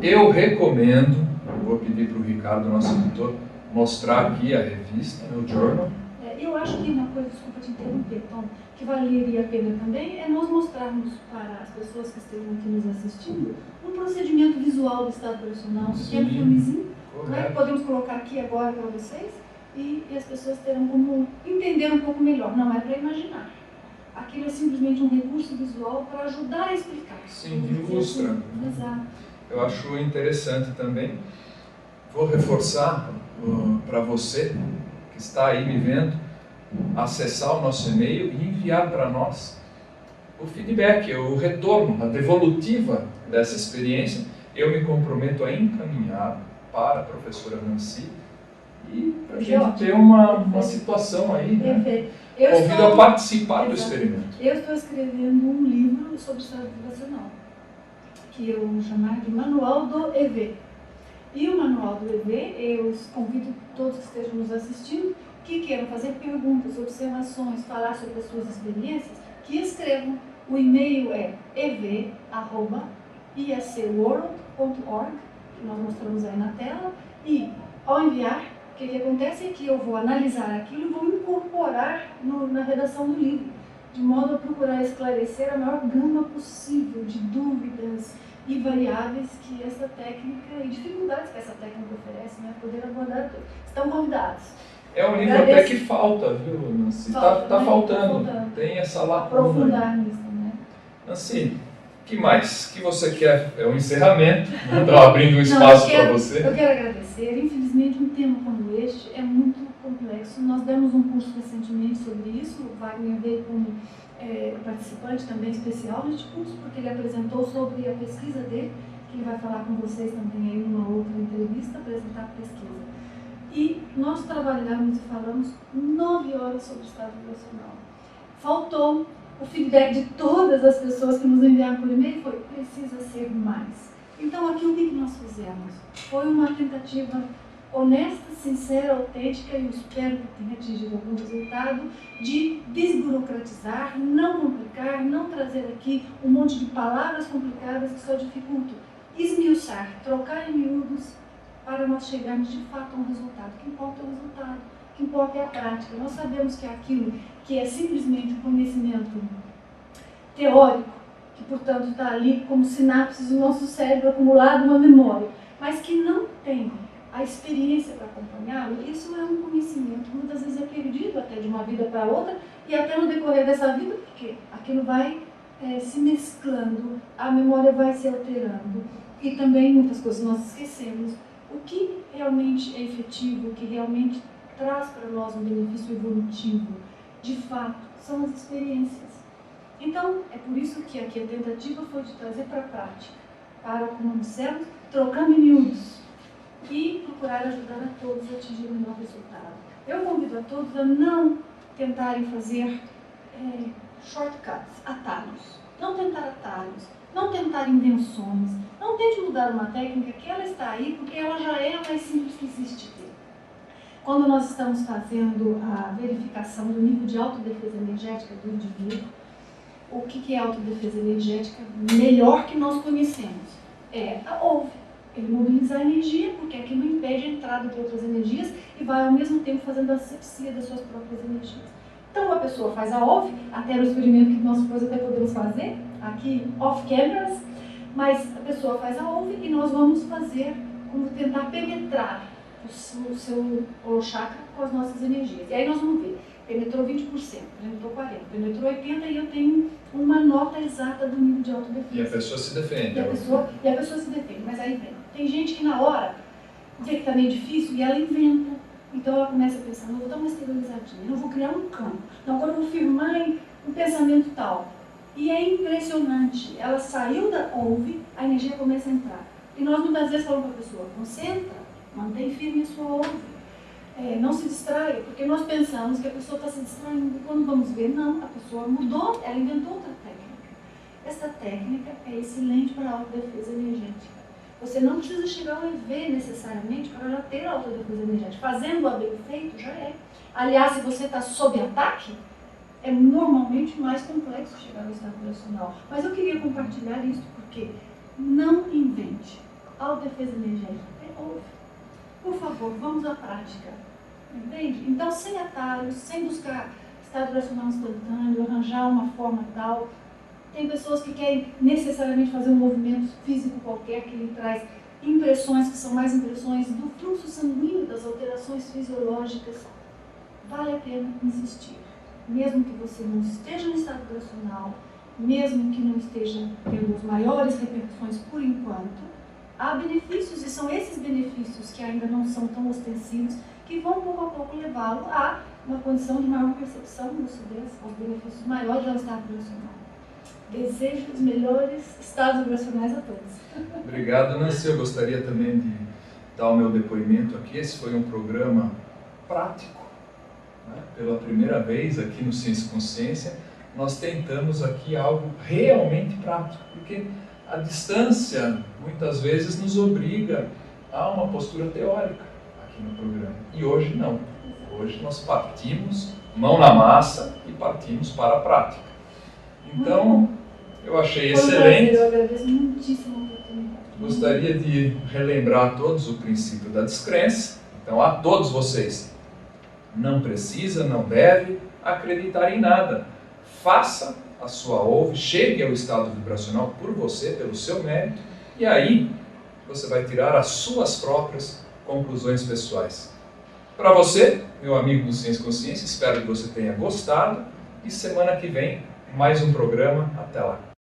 eu recomendo, vou pedir para o Ricardo, nosso editor, mostrar aqui a revista, o journal. Eu acho que uma coisa, desculpa te interromper, Tom, que valeria a pena também é nós mostrarmos para as pessoas que estejam aqui nos assistindo um procedimento visual do estado vibracional, um pequeno filmezinho, né? Podemos colocar aqui agora para vocês e as pessoas terão como entender um pouco melhor. Não é para imaginar. Aquilo é simplesmente um recurso visual para ajudar a explicar. Sim, ilustra. Assim. Exato. Eu acho interessante também. Vou reforçar para você que está aí me vendo, acessar o nosso e-mail e enviar para nós o feedback, o retorno, a devolutiva dessa experiência. Eu me comprometo a encaminhar para a professora Nancy e para a gente ter uma situação aí, né? Convido a participar do experimento. Eu estou escrevendo um livro sobre estado vibracional, que eu vou chamar de Manual do EV. E o manual do EV, eu convido todos que estejam nos assistindo, que queiram fazer perguntas, observações, falar sobre as suas experiências, que escrevam. O e-mail é ev@iacworld.org, que nós mostramos aí na tela, e ao enviar, o que acontece é que eu vou analisar aquilo e vou incorporar na redação do livro, de modo a procurar esclarecer a maior gama possível de dúvidas e variáveis que essa técnica e dificuldades que essa técnica oferece, né? Poder abordar todos. Estão convidados. É um livro até que falta, viu, Nancy? Está faltando. Tem essa lacuna. Aprofundar nisso, né? Nancy, o que mais? O que você quer? É um encerramento. Estou abrindo um espaço para você. Eu quero agradecer. Infelizmente, um tema como este é muito complexo. Nós demos um curso recentemente sobre isso. O Wagner veio como participante também especial neste curso, porque ele apresentou sobre a pesquisa dele, que ele vai falar com vocês também aí numa outra entrevista, apresentar a pesquisa. E nós trabalhamos e falamos 9 horas sobre o estado vibracional. Faltou o feedback de todas as pessoas que nos enviaram por e-mail, foi: precisa ser mais. Então aqui o que nós fizemos? Foi uma tentativa honesta, sincera, autêntica, e eu espero que tenha atingido algum resultado, de desburocratizar, não complicar, não trazer aqui um monte de palavras complicadas que só dificultam. Esmiuçar, trocar em miúdos, para nós chegarmos de fato a um resultado. O que importa é o resultado, o que importa é a prática. Nós sabemos que aquilo que é simplesmente um conhecimento teórico, que portanto está ali como sinapses do nosso cérebro acumulado, uma memória, mas que não tem a experiência para acompanhá-lo, isso é um conhecimento que muitas vezes é perdido até de uma vida para outra, e até no decorrer dessa vida, porque aquilo vai se mesclando, a memória vai se alterando, e também muitas coisas nós esquecemos. O que realmente é efetivo, o que realmente traz para nós um benefício evolutivo, de fato, são as experiências. Então, é por isso que aqui a tentativa foi de trazer para a prática, para, como dissemos, trocando em miúdos, e procurar ajudar a todos a atingir o melhor resultado. Eu convido a todos a não tentarem fazer shortcuts, atalhos. Não tentar atalhos, não tentar invenções, não tente mudar uma técnica que ela está aí porque ela já é a mais simples que existe. Quando nós estamos fazendo a verificação do nível de autodefesa energética do indivíduo, o que é autodefesa energética melhor que nós conhecemos? É a OVE. Ele mobiliza a energia, porque aquilo impede a entrada de outras energias e vai ao mesmo tempo fazendo a asepsia das suas próprias energias. Então a pessoa faz a OVE, até no experimento que nós depois até podemos fazer, aqui off-cameras, mas a pessoa faz a OVE e nós vamos fazer, como tentar penetrar o seu chakra com as nossas energias. E aí nós vamos ver, penetrou 20%, penetrou 40%, penetrou 80% e eu tenho uma nota exata do nível de autodefesa. E a pessoa se defende. E a pessoa se defende, mas aí tem gente que na hora vê que está meio difícil e ela inventa. Então ela começa a pensar: não, vou dar uma esterilizadinha, não vou criar um campo, não, agora eu vou firmar em um pensamento tal. E é impressionante, ela saiu da OVE, a energia começa a entrar. E nós muitas vezes falamos para a pessoa: concentra, mantém firme a sua OVE, não se distraia, porque nós pensamos que a pessoa está se distraindo. Quando vamos ver, não, a pessoa mudou, ela inventou outra técnica. Essa técnica é excelente para a autodefesa energética. Você não precisa chegar ao EV necessariamente para já ter a autodefesa energética. Fazendo-a bem feito, já é. Aliás, se você está sob ataque, é normalmente mais complexo chegar ao estado vibracional. Mas eu queria compartilhar isso porque não invente. Autodefesa energética é OVE. Por favor, vamos à prática. Entende? Então, sem atalhos, sem buscar estado vibracional instantâneo, arranjar uma forma tal. Tem pessoas que querem necessariamente fazer um movimento físico qualquer que lhe traz impressões que são mais impressões do fluxo sanguíneo, das alterações fisiológicas. Vale a pena insistir. Mesmo que você não esteja no estado vibracional, mesmo que não esteja tendo as maiores repercussões por enquanto, há benefícios, e são esses benefícios que ainda não são tão ostensivos, que vão pouco a pouco levá-lo a uma condição de maior percepção, lucidez, aos benefícios maiores ao estado vibracional. Desejo os melhores estados vibracionais a todos. Obrigado, Nancy. Eu gostaria também de dar o meu depoimento aqui. Esse foi um programa prático, né? Pela primeira vez aqui no Ciência e Consciência, nós tentamos aqui algo realmente prático, porque a distância muitas vezes nos obriga há uma postura teórica aqui no programa. E hoje não. Hoje nós partimos, mão na massa, e partimos para a prática. Então, eu achei excelente. Eu agradeço muitíssimo a oportunidade. Gostaria de relembrar a todos o princípio da descrença. Então, a todos vocês, não precisa, não deve acreditar em nada. Faça a sua ouve, chegue ao estado vibracional por você, pelo seu mérito, e aí você vai tirar as suas próprias conclusões pessoais. Para você, meu amigo do Ciência e Consciência, espero que você tenha gostado, e semana que vem, mais um programa. Até lá!